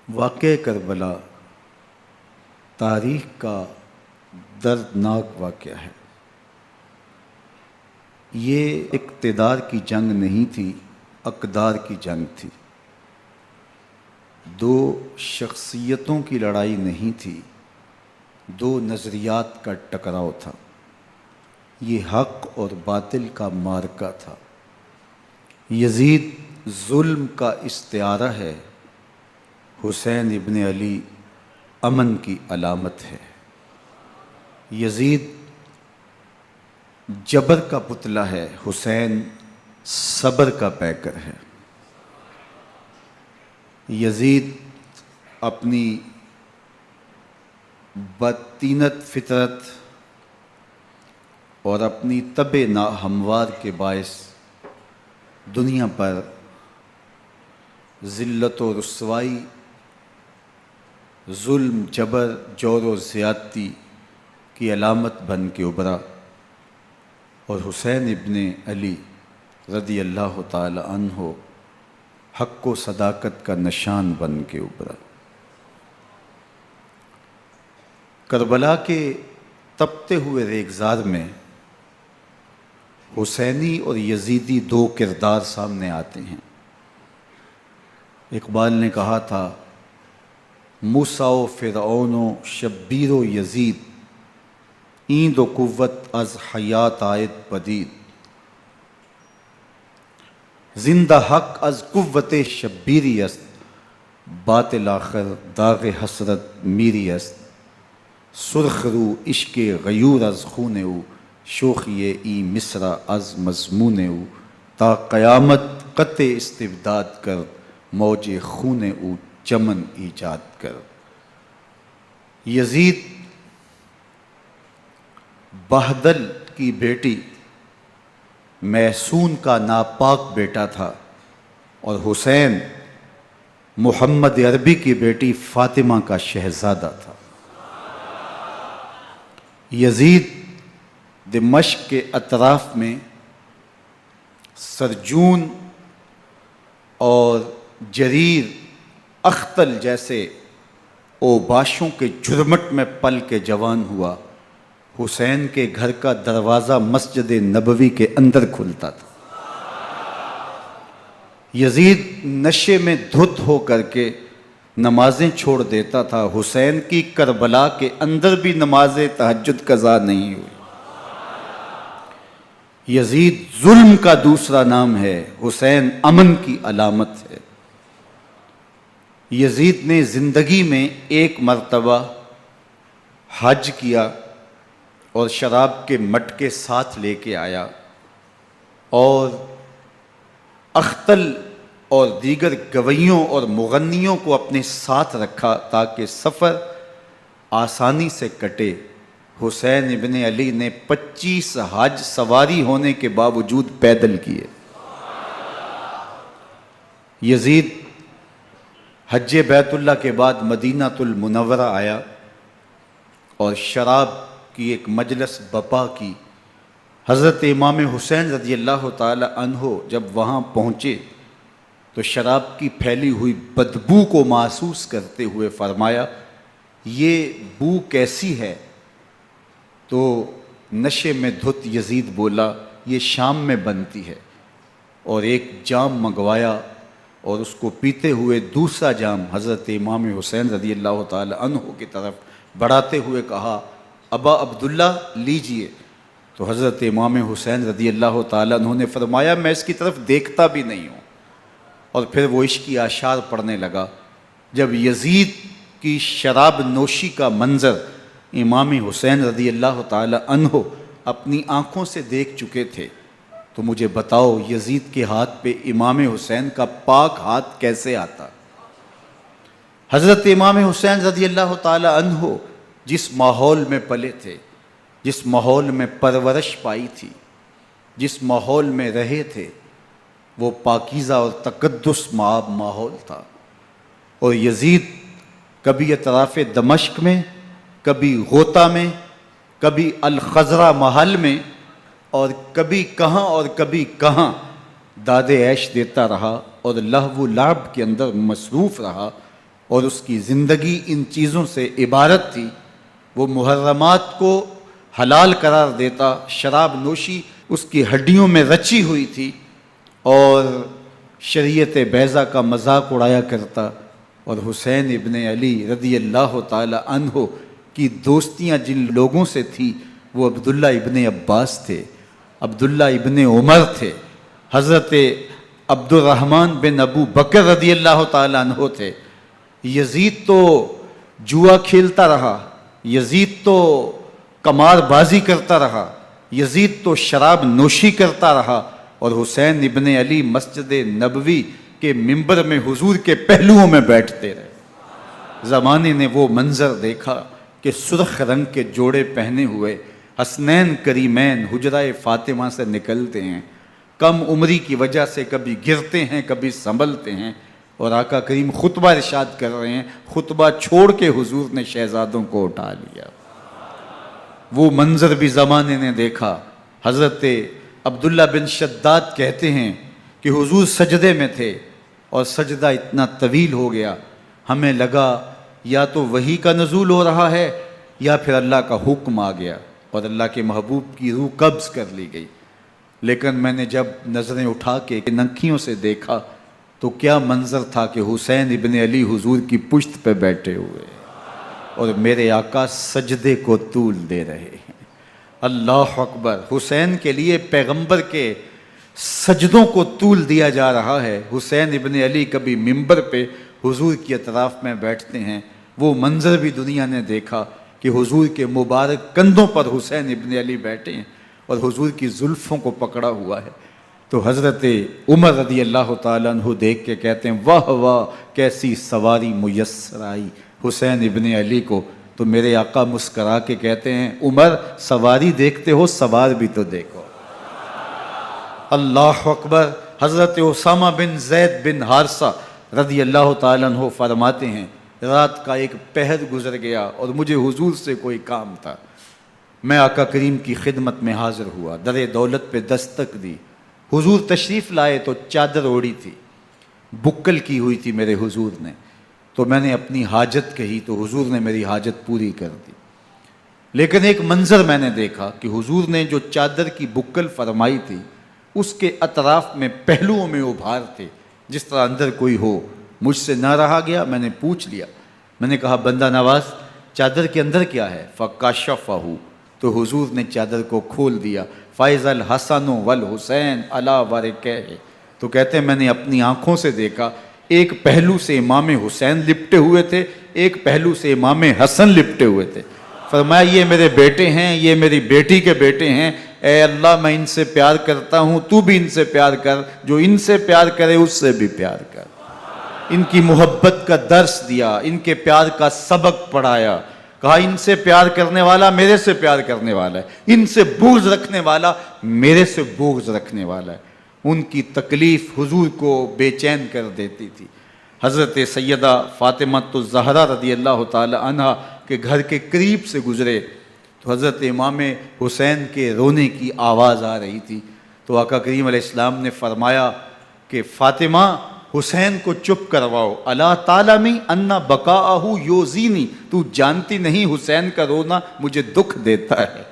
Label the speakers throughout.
Speaker 1: واقعہ کربلا تاریخ کا دردناک واقعہ ہے۔ یہ اقتدار کی جنگ نہیں تھی، اقدار کی جنگ تھی۔ دو شخصیتوں کی لڑائی نہیں تھی، دو نظریات کا ٹکراؤ تھا۔ یہ حق اور باطل کا معرکہ تھا۔ یزید ظلم کا استعارہ ہے، حسین ابن علی امن کی علامت ہے۔ یزید جبر کا پتلا ہے، حسین صبر کا پیکر ہے۔ یزید اپنی بدطینت فطرت اور اپنی طبع ناہموار کے باعث دنیا پر ذلت و رسوائی، ظلم، جبر، جور و زیادتی کی علامت بن کے ابھرا، اور حسین ابن علی رضی اللہ تعالی عنہ حق و صداقت کا نشان بن کے ابھرا۔ کربلا کے تپتے ہوئے ریگزار میں حسینی اور یزیدی دو کردار سامنے آتے ہیں۔ اقبال نے کہا تھا، موسیٰ و فرعون و شبیر و یزید، ایند و قوت از حیات آید پدید، زندہ حق از قوت شبیری است، باطل آخر داغ حسرت میری است، سرخ رو عشق غیور از خون او، شوخی ای مصرع از مضمون او، تا قیامت قطع استبداد کر، موج خون او چمن ایجاد کر۔ یزید بہدل کی بیٹی محسون کا ناپاک بیٹا تھا، اور حسین محمد عربی کی بیٹی فاطمہ کا شہزادہ تھا۔ یزید دمشق کے اطراف میں سرجون اور جریر اختل جیسے اوباشوں کے جھرمٹ میں پل کے جوان ہوا۔ حسین کے گھر کا دروازہ مسجد نبوی کے اندر کھلتا تھا۔ یزید نشے میں دھت ہو کر کے نمازیں چھوڑ دیتا تھا۔ حسین کی کربلا کے اندر بھی نماز تہجد قضا نہیں ہوئی۔ یزید ظلم کا دوسرا نام ہے، حسین امن کی علامت ہے۔ یزید نے زندگی میں ایک مرتبہ حج کیا اور شراب کے مٹکے ساتھ لے کے آیا، اور اختل اور دیگر گویوں اور مغنیوں کو اپنے ساتھ رکھا تاکہ سفر آسانی سے کٹے۔ حسین ابن علی نے 25 حج سواری ہونے کے باوجود پیدل کیے۔ یزید حج بیت اللہ کے بعد مدینہ المنورہ آیا اور شراب کی ایک مجلس بپا کی۔ حضرت امام حسین رضی اللہ تعالی عنہ جب وہاں پہنچے تو شراب کی پھیلی ہوئی بدبو کو محسوس کرتے ہوئے فرمایا، یہ بو کیسی ہے؟ تو نشے میں دھت یزید بولا، یہ شام میں بنتی ہے، اور ایک جام منگوایا اور اس کو پیتے ہوئے دوسرا جام حضرت امام حسین رضی اللہ تعالی عنہ کی طرف بڑھاتے ہوئے کہا، ابا عبداللہ لیجئے۔ تو حضرت امام حسین رضی اللہ تعالی عنہ نے فرمایا، میں اس کی طرف دیکھتا بھی نہیں ہوں، اور پھر وہ عشقی اشعار پڑھنے لگا۔ جب یزید کی شراب نوشی کا منظر امام حسین رضی اللہ تعالی عنہ اپنی آنکھوں سے دیکھ چکے تھے، تو مجھے بتاؤ یزید کے ہاتھ پہ امام حسین کا پاک ہاتھ کیسے آتا؟ حضرت امام حسین رضی اللہ تعالی عنہ جس ماحول میں پلے تھے، جس ماحول میں پرورش پائی تھی، جس ماحول میں رہے تھے، وہ پاکیزہ اور تقدس مآب ماحول تھا۔ اور یزید کبھی اطراف دمشق میں، کبھی غوطہ میں، کبھی الخضرہ محل میں، اور کبھی کہاں داد عیش دیتا رہا اور لہو و لعب کے اندر مصروف رہا، اور اس کی زندگی ان چیزوں سے عبارت تھی۔ وہ محرمات کو حلال قرار دیتا، شراب نوشی اس کی ہڈیوں میں رچی ہوئی تھی، اور شریعت بیضا کا مذاق اڑایا کرتا۔ اور حسین ابن علی رضی اللہ تعالی عنہ کی دوستیاں جن لوگوں سے تھی وہ عبداللہ ابن عباس تھے، عبداللہ ابن عمر تھے، حضرت عبد الرحمن بن ابو بکر رضی اللہ تعالی عنہ تھے۔ یزید تو جوا کھیلتا رہا، یزید تو قمار بازی کرتا رہا، یزید تو شراب نوشی کرتا رہا، اور حسین ابن علی مسجد نبوی کے ممبر میں حضور کے پہلوؤں میں بیٹھتے رہے۔ زمانے نے وہ منظر دیکھا کہ سرخ رنگ کے جوڑے پہنے ہوئے حسنین کریمین حجرہ فاطمہ سے نکلتے ہیں، کم عمری کی وجہ سے کبھی گرتے ہیں کبھی سنبھلتے ہیں، اور آقا کریم خطبہ ارشاد کر رہے ہیں، خطبہ چھوڑ کے حضور نے شہزادوں کو اٹھا لیا۔ وہ منظر بھی زمانے نے دیکھا۔ حضرت عبداللہ بن شداد کہتے ہیں کہ حضور سجدے میں تھے اور سجدہ اتنا طویل ہو گیا، ہمیں لگا یا تو وحی کا نزول ہو رہا ہے یا پھر اللہ کا حکم آ گیا اور اللہ کے محبوب کی روح قبض کر لی گئی۔ لیکن میں نے جب نظریں اٹھا کے ننکیوں سے دیکھا تو کیا منظر تھا کہ حسین ابن علی حضور کی پشت پہ بیٹھے ہوئے اور میرے آقا سجدے کو طول دے رہے ہیں۔ اللہ اکبر! حسین کے لیے پیغمبر کے سجدوں کو طول دیا جا رہا ہے۔ حسین ابن علی کبھی ممبر پہ حضور کی اطراف میں بیٹھتے ہیں، وہ منظر بھی دنیا نے دیکھا کہ حضور کے مبارک کندھوں پر حسین ابن علی بیٹھے ہیں اور حضور کی زلفوں کو پکڑا ہوا ہے۔ تو حضرت عمر رضی اللہ تعالیٰ عنہ دیکھ کے کہتے ہیں واہ واہ کیسی سواری میسر آئی حسین ابن علی کو۔ تو میرے آقا مسکرا کے کہتے ہیں عمر سواری دیکھتے ہو سوار بھی تو دیکھو۔ اللہ اکبر! حضرت اسامہ بن زید بن حارثہ رضی اللہ تعالیٰ عنہ فرماتے ہیں رات کا ایک پہر گزر گیا اور مجھے حضور سے کوئی کام تھا، میں آقا کریم کی خدمت میں حاضر ہوا، در دولت پہ دستک دی، حضور تشریف لائے تو چادر اوڑی تھی، بکل کی ہوئی تھی میرے حضور نے، تو میں نے اپنی حاجت کہی تو حضور نے میری حاجت پوری کر دی۔ لیکن ایک منظر میں نے دیکھا کہ حضور نے جو چادر کی بکل فرمائی تھی اس کے اطراف میں پہلوؤں میں ابھار تھے جس طرح اندر کوئی ہو۔ مجھ سے نہ رہا گیا، میں نے پوچھ لیا، میں نے کہا بندہ نواز چادر کے اندر کیا ہے؟ فَكَشَفَهُ، تو حضور نے چادر کو کھول دیا۔ فَإِذَا الْحَسَنُ وَالْحُسَيْنُ عَلَىٰ وَرِكَيْهِ، تو کہتے ہیں میں نے اپنی آنکھوں سے دیکھا، ایک پہلو سے امام حسین لپٹے ہوئے تھے، ایک پہلو سے امام حسن لپٹے ہوئے تھے۔ فرمایا یہ میرے بیٹے ہیں، یہ میری بیٹی کے بیٹے ہیں، اے اللہ میں ان سے پیار کرتا ہوں، تو بھی ان سے پیار کر، جو ان سے پیار کرے اس سے بھی پیار کر۔ ان کی محبت کا درس دیا، ان کے پیار کا سبق پڑھایا، کہا ان سے پیار کرنے والا میرے سے پیار کرنے والا ہے، ان سے بغض رکھنے والا میرے سے بغض رکھنے والا ہے۔ ان کی تکلیف حضور کو بے چین کر دیتی تھی۔ حضرت سیدہ فاطمہ الزہرا رضی اللہ تعالی عنہ کے گھر کے قریب سے گزرے تو حضرت امام حسین کے رونے کی آواز آ رہی تھی، تو آقا کریم علیہ السلام نے فرمایا کہ فاطمہ حسین کو چپ کرواؤ، الا تعلمی ان بقاءہ یوزینی، تو جانتی نہیں حسین کا رونا مجھے دکھ دیتا ہے۔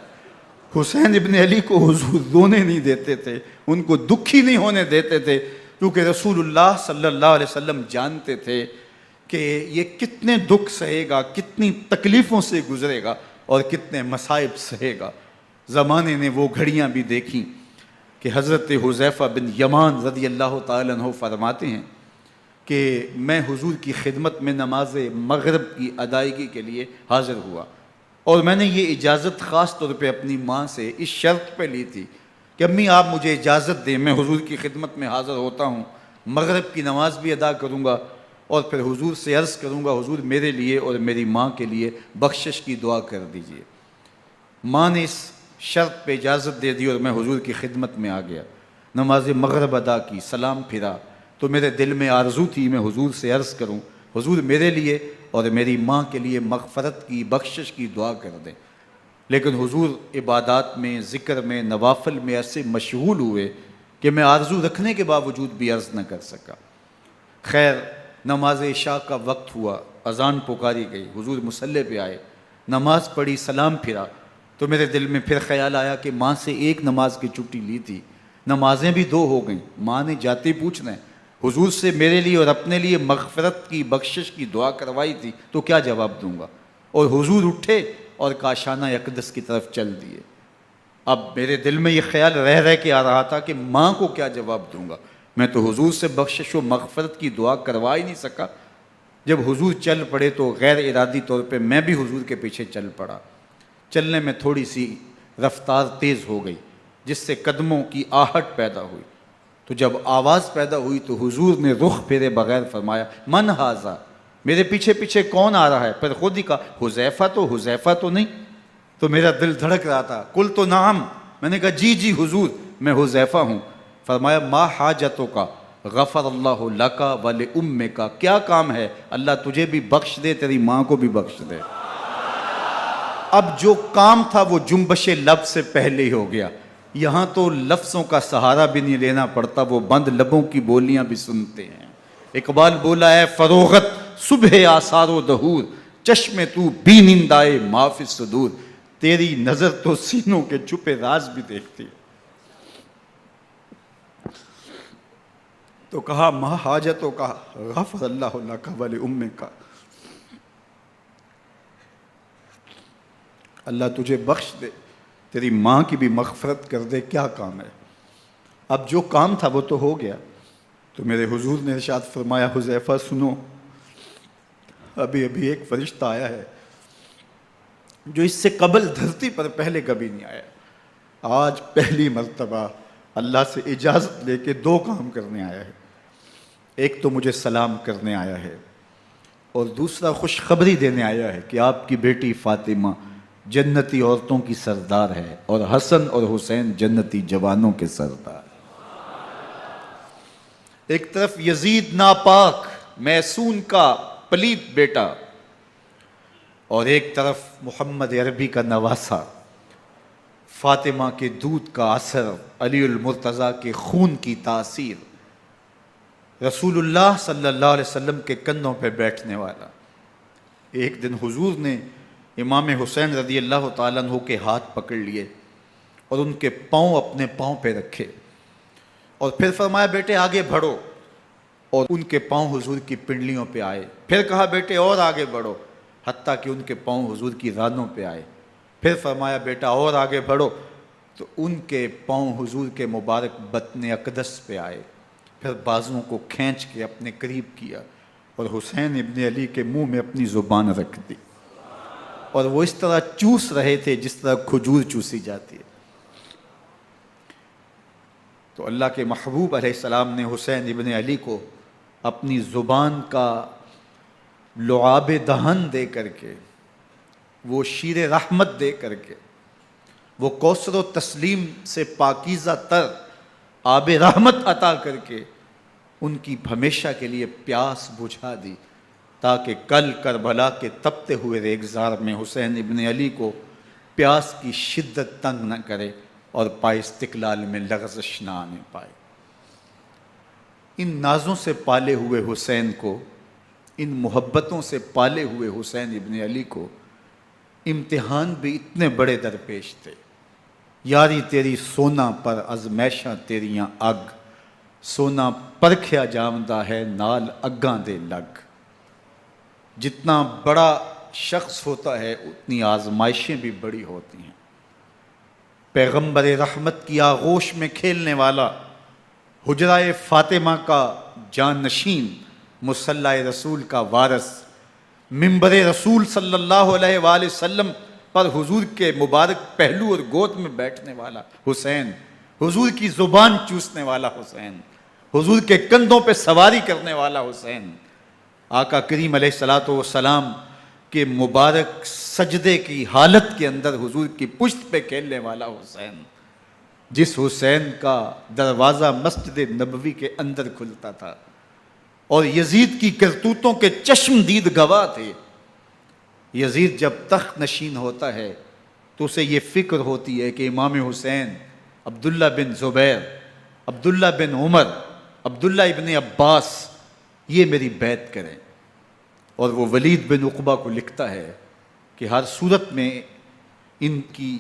Speaker 1: حسین ابن علی کو حضور رونے نہیں دیتے تھے، ان کو دکھی نہیں ہونے دیتے تھے، کیونکہ رسول اللہ صلی اللہ علیہ وسلم جانتے تھے کہ یہ کتنے دکھ سہے گا، کتنی تکلیفوں سے گزرے گا اور کتنے مصائب سہے گا۔ زمانے نے وہ گھڑیاں بھی دیکھیں کہ حضرت حذیفہ بن یمان رضی اللہ تعالیٰ عنہ فرماتے ہیں کہ میں حضور کی خدمت میں نماز مغرب کی ادائیگی کے لیے حاضر ہوا، اور میں نے یہ اجازت خاص طور پہ اپنی ماں سے اس شرط پہ لی تھی کہ امی آپ مجھے اجازت دیں، میں حضور کی خدمت میں حاضر ہوتا ہوں، مغرب کی نماز بھی ادا کروں گا اور پھر حضور سے عرض کروں گا حضور میرے لیے اور میری ماں کے لیے بخشش کی دعا کر دیجئے۔ ماں نے اس شرط پہ اجازت دے دی اور میں حضور کی خدمت میں آ گیا، نماز مغرب ادا کی، سلام پھرا تو میرے دل میں آرزو تھی میں حضور سے عرض کروں حضور میرے لیے اور میری ماں کے لیے مغفرت کی بخشش کی دعا کر دیں، لیکن حضور عبادات میں ذکر میں نوافل میں ایسے مشغول ہوئے کہ میں آرزو رکھنے کے باوجود بھی عرض نہ کر سکا۔ خیر نماز عشاء کا وقت ہوا، اذان پکاری گئی، حضور مصلی پہ آئے، نماز پڑھی، سلام پھرا، تو میرے دل میں پھر خیال آیا کہ ماں سے ایک نماز کی چھٹی لی تھی، نمازیں بھی 2 ہو گئیں، ماں نے جاتے پوچھنا ہے حضور سے میرے لیے اور اپنے لیے مغفرت کی، بخشش کی دعا کروائی تھی، تو کیا جواب دوں گا؟ اور حضور اٹھے اور کاشانہ اقدس کی طرف چل دیے۔ اب میرے دل میں یہ خیال رہ کے آ رہا تھا کہ ماں کو کیا جواب دوں گا، میں تو حضور سے بخشش و مغفرت کی دعا کروا ہی نہیں سکا۔ جب حضور چل پڑے تو غیر ارادی طور پہ میں بھی حضور کے پیچھے چل پڑا۔ چلنے میں تھوڑی سی رفتار تیز ہو گئی جس سے قدموں کی آہٹ پیدا ہوئی، تو جب آواز پیدا ہوئی تو حضور نے رخ پھیرے بغیر فرمایا من ھذا، میرے پیچھے پیچھے کون آ رہا ہے؟ پھر خود ہی کہا حذیفہ تو نہیں؟ تو میرا دل دھڑک رہا تھا، قلت نعم، میں نے کہا جی حضور میں حذیفہ ہوں۔ فرمایا ما حاجتک غفر اللہ لک ولامک، کیا کام ہے؟ اللہ تجھے بھی بخش دے، تیری ماں کو بھی بخش دے۔ اب جو کام تھا وہ جنبش لب سے پہلے ہی ہو گیا، یہاں تو لفظوں کا سہارا بھی نہیں لینا پڑتا، وہ بند لبوں کی بولیاں بھی سنتے ہیں۔ اقبال بولا ہے فروغت صبح آثار و دہور، چشم تو بی نندائے ما فی الصدور، تیری نظر تو سینوں کے چھپے راز بھی دیکھتی ہے۔ تو کہا ما حاجتوں کا غفر اللہ لک ولامک، اللہ تجھے بخش دے، تیری ماں کی بھی مغفرت کر دے، کیا کام ہے؟ اب جو کام تھا وہ تو ہو گیا۔ تو میرے حضور نے ارشاد فرمایا حذیفہ سنو، ابھی ایک فرشتہ آیا ہے جو اس سے قبل دھرتی پر پہلے کبھی نہیں آیا، آج پہلی مرتبہ اللہ سے اجازت لے کے 2 کام کرنے آیا ہے، ایک تو مجھے سلام کرنے آیا ہے اور دوسرا خوشخبری دینے آیا ہے کہ آپ کی بیٹی فاطمہ جنتی عورتوں کی سردار ہے اور حسن اور حسین جنتی جوانوں کے سردار۔ ایک طرف یزید ناپاک میسون کا پلیت بیٹا، اور ایک طرف محمد عربی کا نواسا، فاطمہ کے دودھ کا اثر، علی المرتضیٰ کے خون کی تاثیر، رسول اللہ صلی اللہ علیہ وسلم کے کندھوں پہ بیٹھنے والا۔ ایک دن حضور نے امام حسین رضی اللہ تعالیٰ عنہ کے ہاتھ پکڑ لیے اور ان کے پاؤں اپنے پاؤں پہ رکھے اور پھر فرمایا بیٹے آگے بڑھو، اور ان کے پاؤں حضور کی پنڈلیوں پہ آئے، پھر کہا بیٹے اور آگے بڑھو، حتیٰ کہ ان کے پاؤں حضور کی رانوں پہ آئے، پھر فرمایا بیٹا اور آگے بڑھو، تو ان کے پاؤں حضور کے مبارک بطن اقدس پہ آئے، پھر بازوؤں کو کھینچ کے اپنے قریب کیا اور حسین ابن علی کے منہ میں اپنی زبان رکھ دی، اور وہ اس طرح چوس رہے تھے جس طرح کھجور چوسی جاتی ہے۔ تو اللہ کے محبوب علیہ السلام نے حسین ابن علی کو اپنی زبان کا لعاب دہن دے کر کے، وہ شیر رحمت دے کر کے، وہ کوثر و تسلیم سے پاکیزہ تر آب رحمت عطا کر کے ان کی ہمیشہ کے لیے پیاس بجھا دی، تاکہ کل کربلا کے تپتے ہوئے ریگزار میں حسین ابن علی کو پیاس کی شدت تنگ نہ کرے اور پائے استقلال میں لغزش نہ آنے پائے۔ ان نازوں سے پالے ہوئے حسین کو، ان محبتوں سے پالے ہوئے حسین ابن علی کو امتحان بھی اتنے بڑے درپیش تھے۔ یاری تیری سونا پر ازمیشاں تیریاں اگ، سونا پرکھیا جامدہ ہے نال اگاں دے لگ۔ جتنا بڑا شخص ہوتا ہے اتنی آزمائشیں بھی بڑی ہوتی ہیں۔ پیغمبر رحمت کی آغوش میں کھیلنے والا، حجرہ فاطمہ کا جانشین، مصلی رسول کا وارث، منبر رسول صلی اللہ علیہ وآلہ وسلم پر حضور کے مبارک پہلو اور گود میں بیٹھنے والا حسین، حضور کی زبان چوسنے والا حسین، حضور کے کندھوں پہ سواری کرنے والا حسین، آقا کریم علیہ الصلوۃ والسلام کے مبارک سجدے کی حالت کے اندر حضور کی پشت پہ کھیلنے والا حسین، جس حسین کا دروازہ مسجد نبوی کے اندر کھلتا تھا اور یزید کی کرتوتوں کے چشم دید گواہ تھے۔ یزید جب تخت نشین ہوتا ہے تو اسے یہ فکر ہوتی ہے کہ امام حسین، عبداللہ بن زبیر، عبداللہ بن عمر، عبداللہ ابن عباس یہ میری بیعت کریں۔ اور وہ ولید بن عقبہ کو لکھتا ہے کہ ہر صورت میں ان کی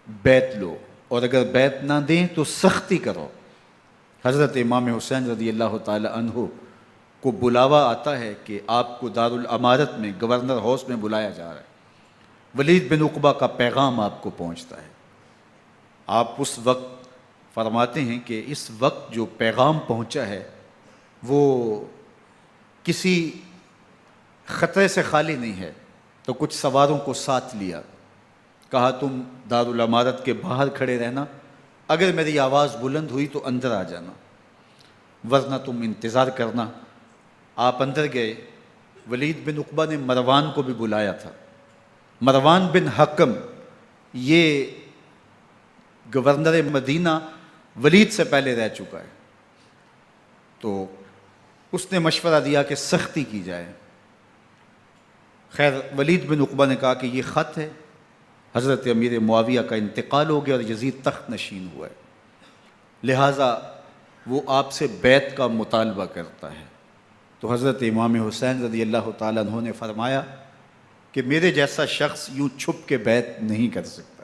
Speaker 1: بیعت لو، اور اگر بیعت نہ دیں تو سختی کرو۔ حضرت امام حسین رضی اللہ تعالی عنہ کو بلاوا آتا ہے کہ آپ کو دارالامارت میں گورنر ہاؤس میں بلایا جا رہا ہے، ولید بن عقبہ کا پیغام آپ کو پہنچتا ہے۔ آپ اس وقت فرماتے ہیں کہ اس وقت جو پیغام پہنچا ہے وہ کسی خطرے سے خالی نہیں ہے، تو کچھ سواروں کو ساتھ لیا، کہا تم دارالامارت کے باہر کھڑے رہنا، اگر میری آواز بلند ہوئی تو اندر آ جانا، ورنہ تم انتظار کرنا۔ آپ اندر گئے۔ ولید بن عقبہ نے مروان کو بھی بلایا تھا۔ مروان بن حکم یہ گورنر مدینہ ولید سے پہلے رہ چکا ہے، تو اس نے مشورہ دیا کہ سختی کی جائے۔ خیر ولید بن عقبہ نے کہا کہ یہ خط ہے، حضرت امیر معاویہ کا انتقال ہو گیا اور یزید تخت نشین ہوا ہے، لہٰذا وہ آپ سے بیعت کا مطالبہ کرتا ہے۔ تو حضرت امام حسین رضی اللہ تعالیٰ عنہ نے فرمایا کہ میرے جیسا شخص یوں چھپ کے بیعت نہیں کر سکتا،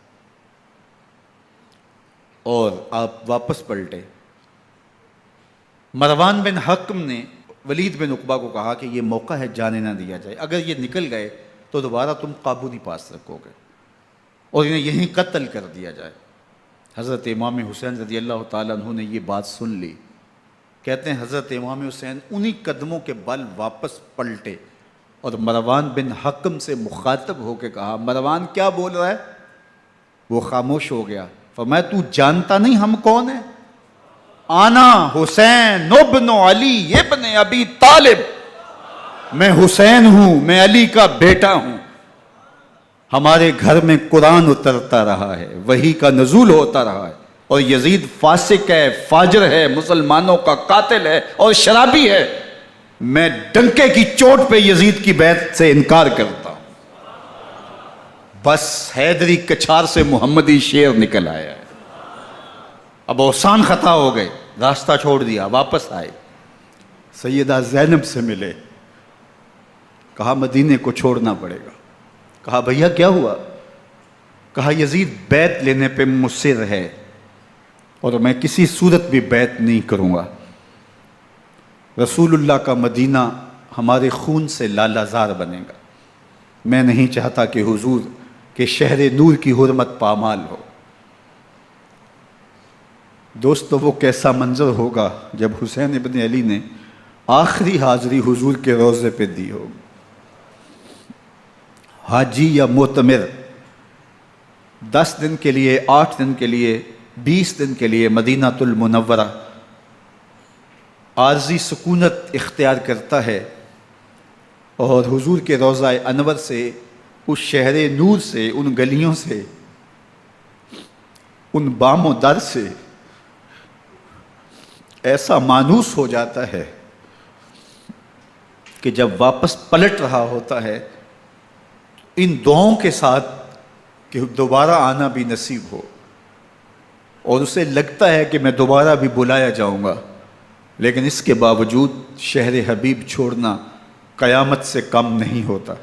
Speaker 1: اور آپ واپس پلٹے۔ مروان بن حکم نے ولید بن عقبہ کو کہا کہ یہ موقع ہے، جانے نہ دیا جائے، اگر یہ نکل گئے تو دوبارہ تم قابو نہیں پا سکو گے، اور انہیں یہیں قتل کر دیا جائے۔ حضرت امام حسین رضی اللہ تعالیٰ عنہ نے یہ بات سن لی۔ کہتے ہیں حضرت امام حسین انہی قدموں کے بل واپس پلٹے اور مروان بن حکم سے مخاطب ہو کے کہا، مروان کیا بول رہا ہے؟ وہ خاموش ہو گیا۔ فرمایا تو جانتا نہیں ہم کون ہیں؟ آنا حسین ابن علی ابن ابی طالب، میں حسین ہوں، میں علی کا بیٹا ہوں، ہمارے گھر میں قرآن اترتا رہا ہے، وحی کا نزول ہوتا رہا ہے، اور یزید فاسق ہے، فاجر ہے، مسلمانوں کا قاتل ہے اور شرابی ہے، میں ڈنکے کی چوٹ پہ یزید کی بیعت سے انکار کرتا ہوں۔ بس حیدری کچھار سے محمدی شیر نکل آیا ہے۔ اب اوسان خطا ہو گئے، راستہ چھوڑ دیا، واپس آئے، سیدہ زینب سے ملے، کہا مدینے کو چھوڑنا پڑے گا۔ کہا بھیا کیا ہوا؟ کہا یزید بیعت لینے پہ مصر ہے اور میں کسی صورت بھی بیعت نہیں کروں گا۔ رسول اللہ کا مدینہ ہمارے خون سے لالا زار بنے گا، میں نہیں چاہتا کہ حضور کے شہر نور کی حرمت پامال ہو۔ دوستو وہ کیسا منظر ہوگا جب حسین ابن علی نے آخری حاضری حضور کے روضے پہ دی ہوگی۔ حاجی یا معتمر 10 دن کے لیے، 8 دن کے لیے، 20 دن کے لیے مدینہ المنورہ عارضی سکونت اختیار کرتا ہے، اور حضور کے روضہ انور سے، اس شہر نور سے، ان گلیوں سے، ان بام و در سے ایسا مانوس ہو جاتا ہے کہ جب واپس پلٹ رہا ہوتا ہے ان دعاؤں کے ساتھ کہ دوبارہ آنا بھی نصیب ہو، اور اسے لگتا ہے کہ میں دوبارہ بھی بلایا جاؤں گا، لیکن اس کے باوجود شہر حبیب چھوڑنا قیامت سے کم نہیں ہوتا۔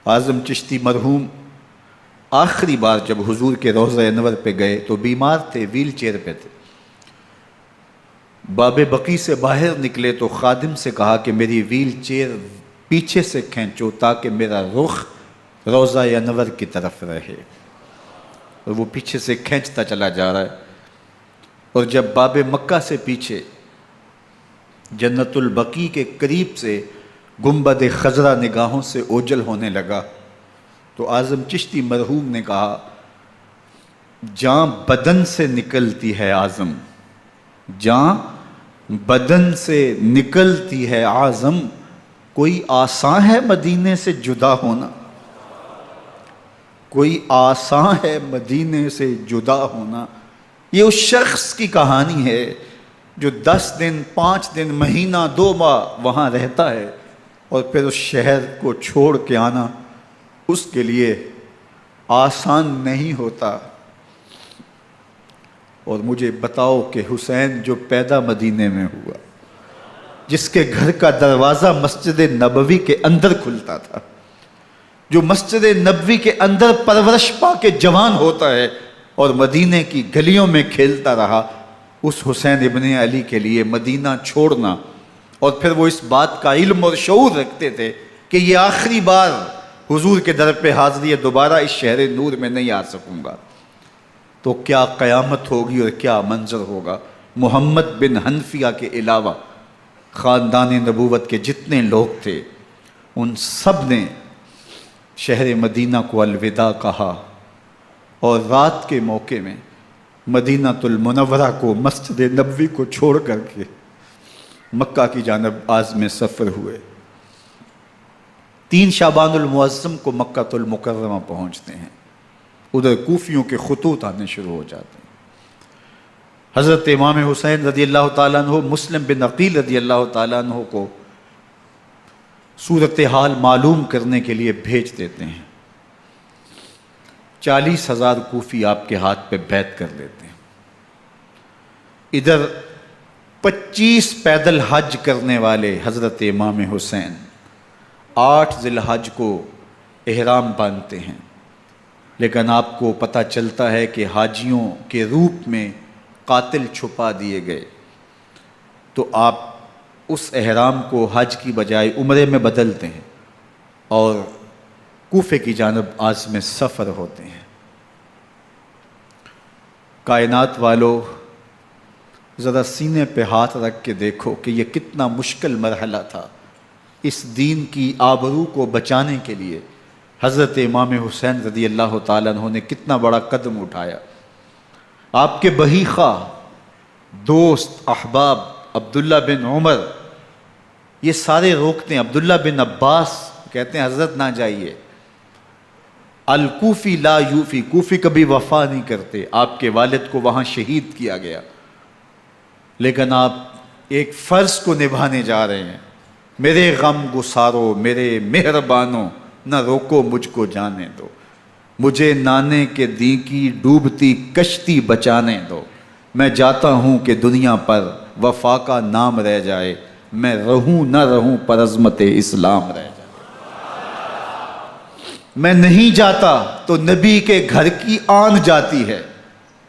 Speaker 1: اعظم چشتی مرحوم آخری بار جب حضور کے روضہ انور پہ گئے تو بیمار تھے، ویل چیئر پہ تھے۔ باب بقی سے باہر نکلے تو خادم سے کہا کہ میری ویل چیئر پیچھے سے کھینچو تاکہ میرا رخ روضہ انور کی طرف رہے، اور وہ پیچھے سے کھینچتا چلا جا رہا ہے، اور جب باب مکہ سے پیچھے جنت البقیع کے قریب سے گنبد خضرا نگاہوں سے اوجل ہونے لگا تو اعظم چشتی مرحوم نے کہا، جان بدن سے نکلتی ہے اعظم، جان بدن سے نکلتی ہے اعظم، کوئی آسان ہے مدینے سے جدا ہونا، کوئی آسان ہے مدینے سے جدا ہونا۔ یہ اس شخص کی کہانی ہے جو 10 دن، 5 دن، مہینہ، 2 ماہ وہاں رہتا ہے، اور پھر اس شہر کو چھوڑ کے آنا اس کے لیے آسان نہیں ہوتا۔ اور مجھے بتاؤ کہ حسین جو پیدا مدینے میں ہوا، جس کے گھر کا دروازہ مسجد نبوی کے اندر کھلتا تھا، جو مسجد نبوی کے اندر پرورش پا کے جوان ہوتا ہے اور مدینے کی گلیوں میں کھیلتا رہا، اس حسین ابن علی کے لیے مدینہ چھوڑنا، اور پھر وہ اس بات کا علم اور شعور رکھتے تھے کہ یہ آخری بار حضور کے در پہ حاضری ہے، دوبارہ اس شہر نور میں نہیں آ سکوں گا، تو کیا قیامت ہوگی اور کیا منظر ہوگا۔ محمد بن حنفیہ کے علاوہ خاندان نبوت کے جتنے لوگ تھے ان سب نے شہر مدینہ کو الوداع کہا، اور رات کے موقع میں مدینہ المنورہ کو، مسجد نبوی کو چھوڑ کر کے مکہ کی جانب عازم سفر ہوئے۔ 3 شعبان المعظم کو مکہ المکرمہ پہنچتے ہیں، ادھر کوفیوں کے خطوط آنے شروع ہو جاتے ہیں۔ حضرت امام حسین رضی اللہ تعالیٰ عنہ مسلم بن عقیل رضی اللہ تعالیٰ عنہ کو صورتحال معلوم کرنے کے لیے بھیج دیتے ہیں۔ 40,000 کوفی آپ کے ہاتھ پہ بیعت کر لیتے ہیں۔ ادھر 25 پیدل حج کرنے والے حضرت امام حسین 8 ذی الحج کو احرام باندھتے ہیں، لیکن آپ کو پتہ چلتا ہے کہ حاجیوں کے روپ میں قاتل چھپا دیے گئے، تو آپ اس احرام کو حج کی بجائے عمرے میں بدلتے ہیں اور کوفے کی جانب عازم سفر ہوتے ہیں۔ کائنات والو، ذرا سینے پہ ہاتھ رکھ کے دیکھو کہ یہ کتنا مشکل مرحلہ تھا۔ اس دین کی آبرو کو بچانے کے لیے حضرت امام حسین رضی اللہ تعالیٰ عنہ نے کتنا بڑا قدم اٹھایا۔ آپ کے بہی خواہ، دوست، احباب عبداللہ بن عمر یہ سارے روکتے ہیں، عبداللہ بن عباس کہتے ہیں حضرت نہ جائیے، الکوفی لا یوفی، کوفی کبھی وفا نہیں کرتے، آپ کے والد کو وہاں شہید کیا گیا، لیکن آپ ایک فرض کو نبھانے جا رہے ہیں۔ میرے غم گسارو، میرے مہربانوں، نہ روکو مجھ کو جانے دو، مجھے نانے کے دی کی ڈوبتی کشتی بچانے دو، میں جاتا ہوں کہ دنیا پر وفا کا نام رہ جائے، میں رہوں نہ رہوں پر عظمت اسلام رہ جائے۔ میں نہیں جاتا تو نبی کے گھر کی آن جاتی ہے،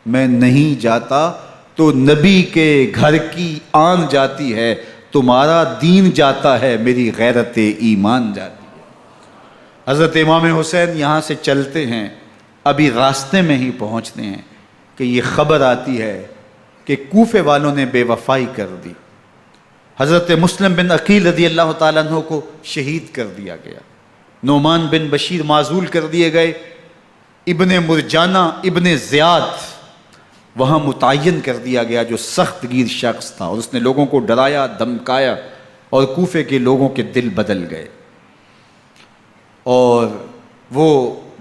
Speaker 1: میں نہیں جاتا تو نبی کے گھر کی آن جاتی ہے، تمہارا دین جاتا ہے میری غیرت ایمان جاتی ہے۔ حضرت امام حسین یہاں سے چلتے ہیں، ابھی راستے میں ہی پہنچتے ہیں کہ یہ خبر آتی ہے کہ کوفے والوں نے بے وفائی کر دی، حضرت مسلم بن عقیل رضی اللہ تعالیٰ عنہ کو شہید کر دیا گیا، نعمان بن بشیر معزول کر دیے گئے، ابن مرجانہ ابن زیاد وہاں متعین کر دیا گیا جو سخت گیر شخص تھا، اور اس نے لوگوں کو ڈرایا دھمکایا اور کوفے کے لوگوں کے دل بدل گئے اور وہ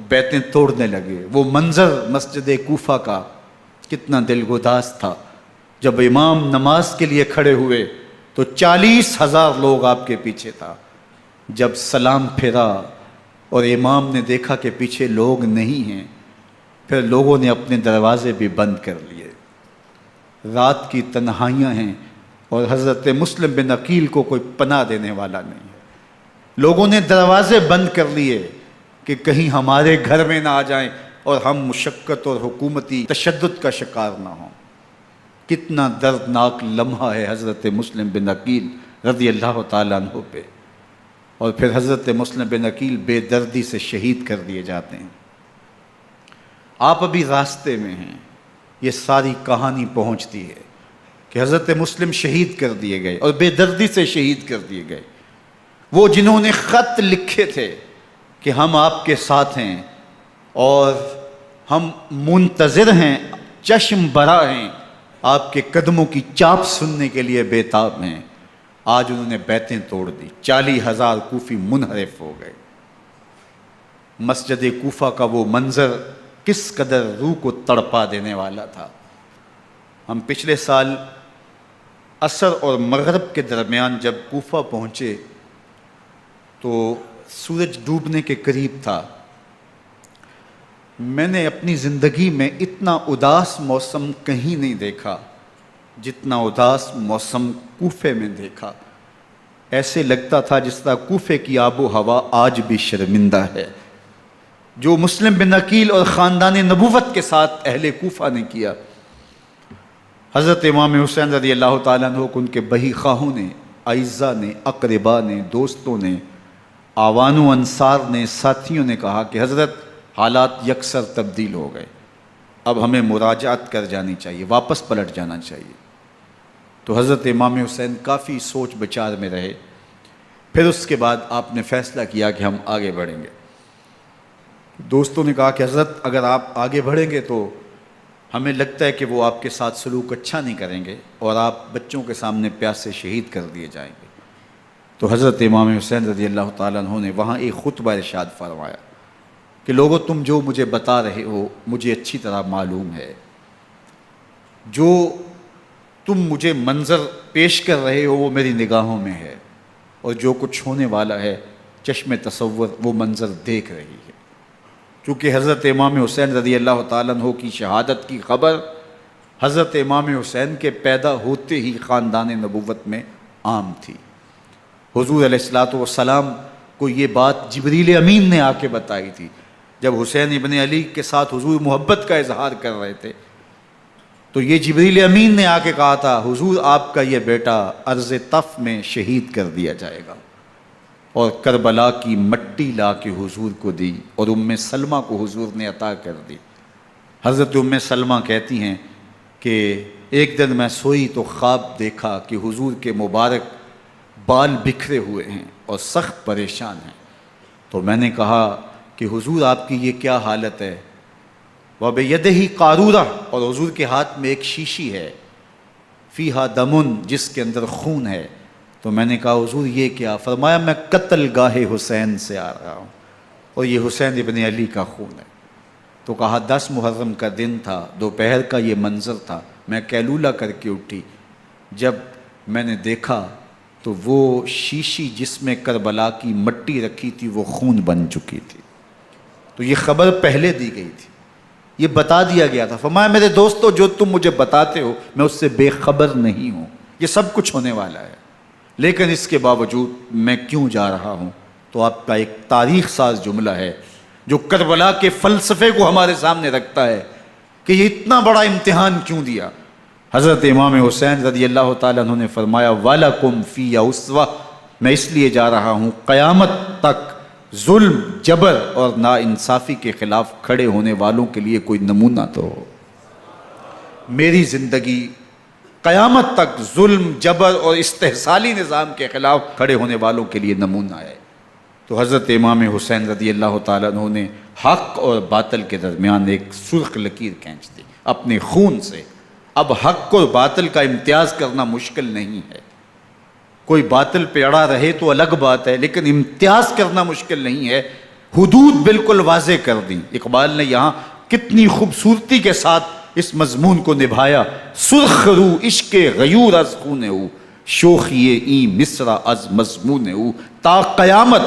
Speaker 1: بیتیں توڑنے لگے۔ وہ منظر مسجد کوفہ کا کتنا دلگداز تھا، جب امام نماز کے لیے کھڑے ہوئے تو 40,000 لوگ آپ کے پیچھے تھا، جب سلام پھیرا اور امام نے دیکھا کہ پیچھے لوگ نہیں ہیں، پھر لوگوں نے اپنے دروازے بھی بند کر لیے۔ رات کی تنہائیاں ہیں اور حضرت مسلم بن عقیل کو کوئی پناہ دینے والا نہیں ہے، لوگوں نے دروازے بند کر لیے کہ کہیں ہمارے گھر میں نہ آ جائیں اور ہم مشقت اور حکومتی تشدد کا شکار نہ ہوں۔ کتنا دردناک لمحہ ہے حضرت مسلم بن عقیل رضی اللہ تعالیٰ عنہ پہ، اور پھر حضرت مسلم بن عقیل بے دردی سے شہید کر دیے جاتے ہیں۔ آپ ابھی راستے میں ہیں، یہ ساری کہانی پہنچتی ہے کہ حضرت مسلم شہید کر دیے گئے اور بے دردی سے شہید کر دیے گئے۔ وہ جنہوں نے خط لکھے تھے کہ ہم آپ کے ساتھ ہیں اور ہم منتظر ہیں، چشم برا ہیں، آپ کے قدموں کی چاپ سننے کے لیے بےتاب ہیں، آج انہوں نے بیتیں توڑ دی، 40,000 کوفی منحرف ہو گئے۔ مسجد کوفہ کا وہ منظر کس قدر روح کو تڑپا دینے والا تھا۔ ہم پچھلے سال عصر اور مغرب کے درمیان جب کوفہ پہنچے تو سورج ڈوبنے کے قریب تھا۔ میں نے اپنی زندگی میں اتنا اداس موسم کہیں نہیں دیکھا جتنا اداس موسم کوفے میں دیکھا۔ ایسے لگتا تھا جس طرح کوفے کی آب و ہوا آج بھی شرمندہ ہے۔ جو مسلم بن عقیل اور خاندان نبوت کے ساتھ اہل کوفہ نے کیا، حضرت امام حسین رضی اللہ تعالیٰ عنہ کو ان کے بہی خواہوں نے، اعزاء نے، اقربا نے، دوستوں نے، آوان و انصار نے، ساتھیوں نے کہا کہ حضرت حالات یکسر تبدیل ہو گئے، اب ہمیں مراجعت کر جانی چاہیے، واپس پلٹ جانا چاہیے۔ تو حضرت امام حسین کافی سوچ بچار میں رہے، پھر اس کے بعد آپ نے فیصلہ کیا کہ ہم آگے بڑھیں گے۔ دوستوں نے کہا کہ حضرت اگر آپ آگے بڑھیں گے تو ہمیں لگتا ہے کہ وہ آپ کے ساتھ سلوک اچھا نہیں کریں گے اور آپ بچوں کے سامنے پیاس سے شہید کر دیے جائیں گے۔ تو حضرت امام حسین رضی اللہ تعالیٰ عنہ نے وہاں ایک خطبہ ارشاد فرمایا کہ لوگو تم جو مجھے بتا رہے ہو مجھے اچھی طرح معلوم ہے، جو تم مجھے منظر پیش کر رہے ہو وہ میری نگاہوں میں ہے، اور جو کچھ ہونے والا ہے چشم تصور وہ منظر دیکھ رہی ہے۔ چونکہ حضرت امام حسین رضی اللہ تعالیٰ عنہ کی شہادت کی خبر حضرت امام حسین کے پیدا ہوتے ہی خاندان نبوت میں عام تھی۔ حضور علیہ الصلوۃ والسلام کو یہ بات جبریل امین نے آ کے بتائی تھی جب حسین ابن علی کے ساتھ حضور محبت کا اظہار کر رہے تھے، تو یہ جبریل امین نے آ کے کہا تھا حضور آپ کا یہ بیٹا ارض طف میں شہید کر دیا جائے گا، اور کربلا کی مٹی لا کے حضور کو دی اور ام سلمہ کو حضور نے عطا کر دی۔ حضرت ام سلمہ کہتی ہیں کہ ایک دن میں سوئی تو خواب دیکھا کہ حضور کے مبارک بال بکھرے ہوئے ہیں اور سخت پریشان ہیں، تو میں نے کہا کہ حضور آپ کی یہ کیا حالت ہے؟ وَبِيَدِهِ قَارُورَةٌ، اور حضور کے ہاتھ میں ایک شیشی ہے، فِيهَا دَمٌ، جس کے اندر خون ہے۔ تو میں نے کہا حضور یہ کیا؟ فرمایا میں قتل گاہ حسین سے آ رہا ہوں اور یہ حسین ابن علی کا خون ہے۔ تو کہا 10 محرم کا دن تھا، دوپہر کا یہ منظر تھا، میں کیلولہ کر کے اٹھی، جب میں نے دیکھا تو وہ شیشی جس میں کربلا کی مٹی رکھی تھی وہ خون بن چکی تھی۔ تو یہ خبر پہلے دی گئی تھی، یہ بتا دیا گیا تھا۔ فرمایا میرے دوستو جو تم مجھے بتاتے ہو میں اس سے بے خبر نہیں ہوں، یہ سب کچھ ہونے والا ہے، لیکن اس کے باوجود میں کیوں جا رہا ہوں؟ تو آپ کا ایک تاریخ ساز جملہ ہے جو کربلا کے فلسفے کو ہمارے سامنے رکھتا ہے کہ یہ اتنا بڑا امتحان کیوں دیا۔ حضرت امام حسین رضی اللہ تعالیٰ عنہ نے فرمایا وَلَكُمْ فِي أُسْوَةٌ، میں اس لیے جا رہا ہوں قیامت تک ظلم، جبر اور ناانصافی کے خلاف کھڑے ہونے والوں کے لیے کوئی نمونہ تو ہو۔ میری زندگی قیامت تک ظلم، جبر اور استحصالی نظام کے خلاف کھڑے ہونے والوں کے لیے نمونہ ہے۔ تو حضرت امام حسین رضی اللہ تعالیٰ عنہ نے حق اور باطل کے درمیان ایک سرخ لکیر کھینچ دی اپنے خون سے۔ اب حق اور باطل کا امتیاز کرنا مشکل نہیں ہے، کوئی باطل پہ اڑا رہے تو الگ بات ہے، لیکن امتیاز کرنا مشکل نہیں ہے۔ حدود بالکل واضح کر دیں۔ اقبال نے یہاں کتنی خوبصورتی کے ساتھ اس مضمون کو نبھایا۔ سرخ رو عشق غیور از خون او، شوخی این مصرع از مضمون او، تا قیامت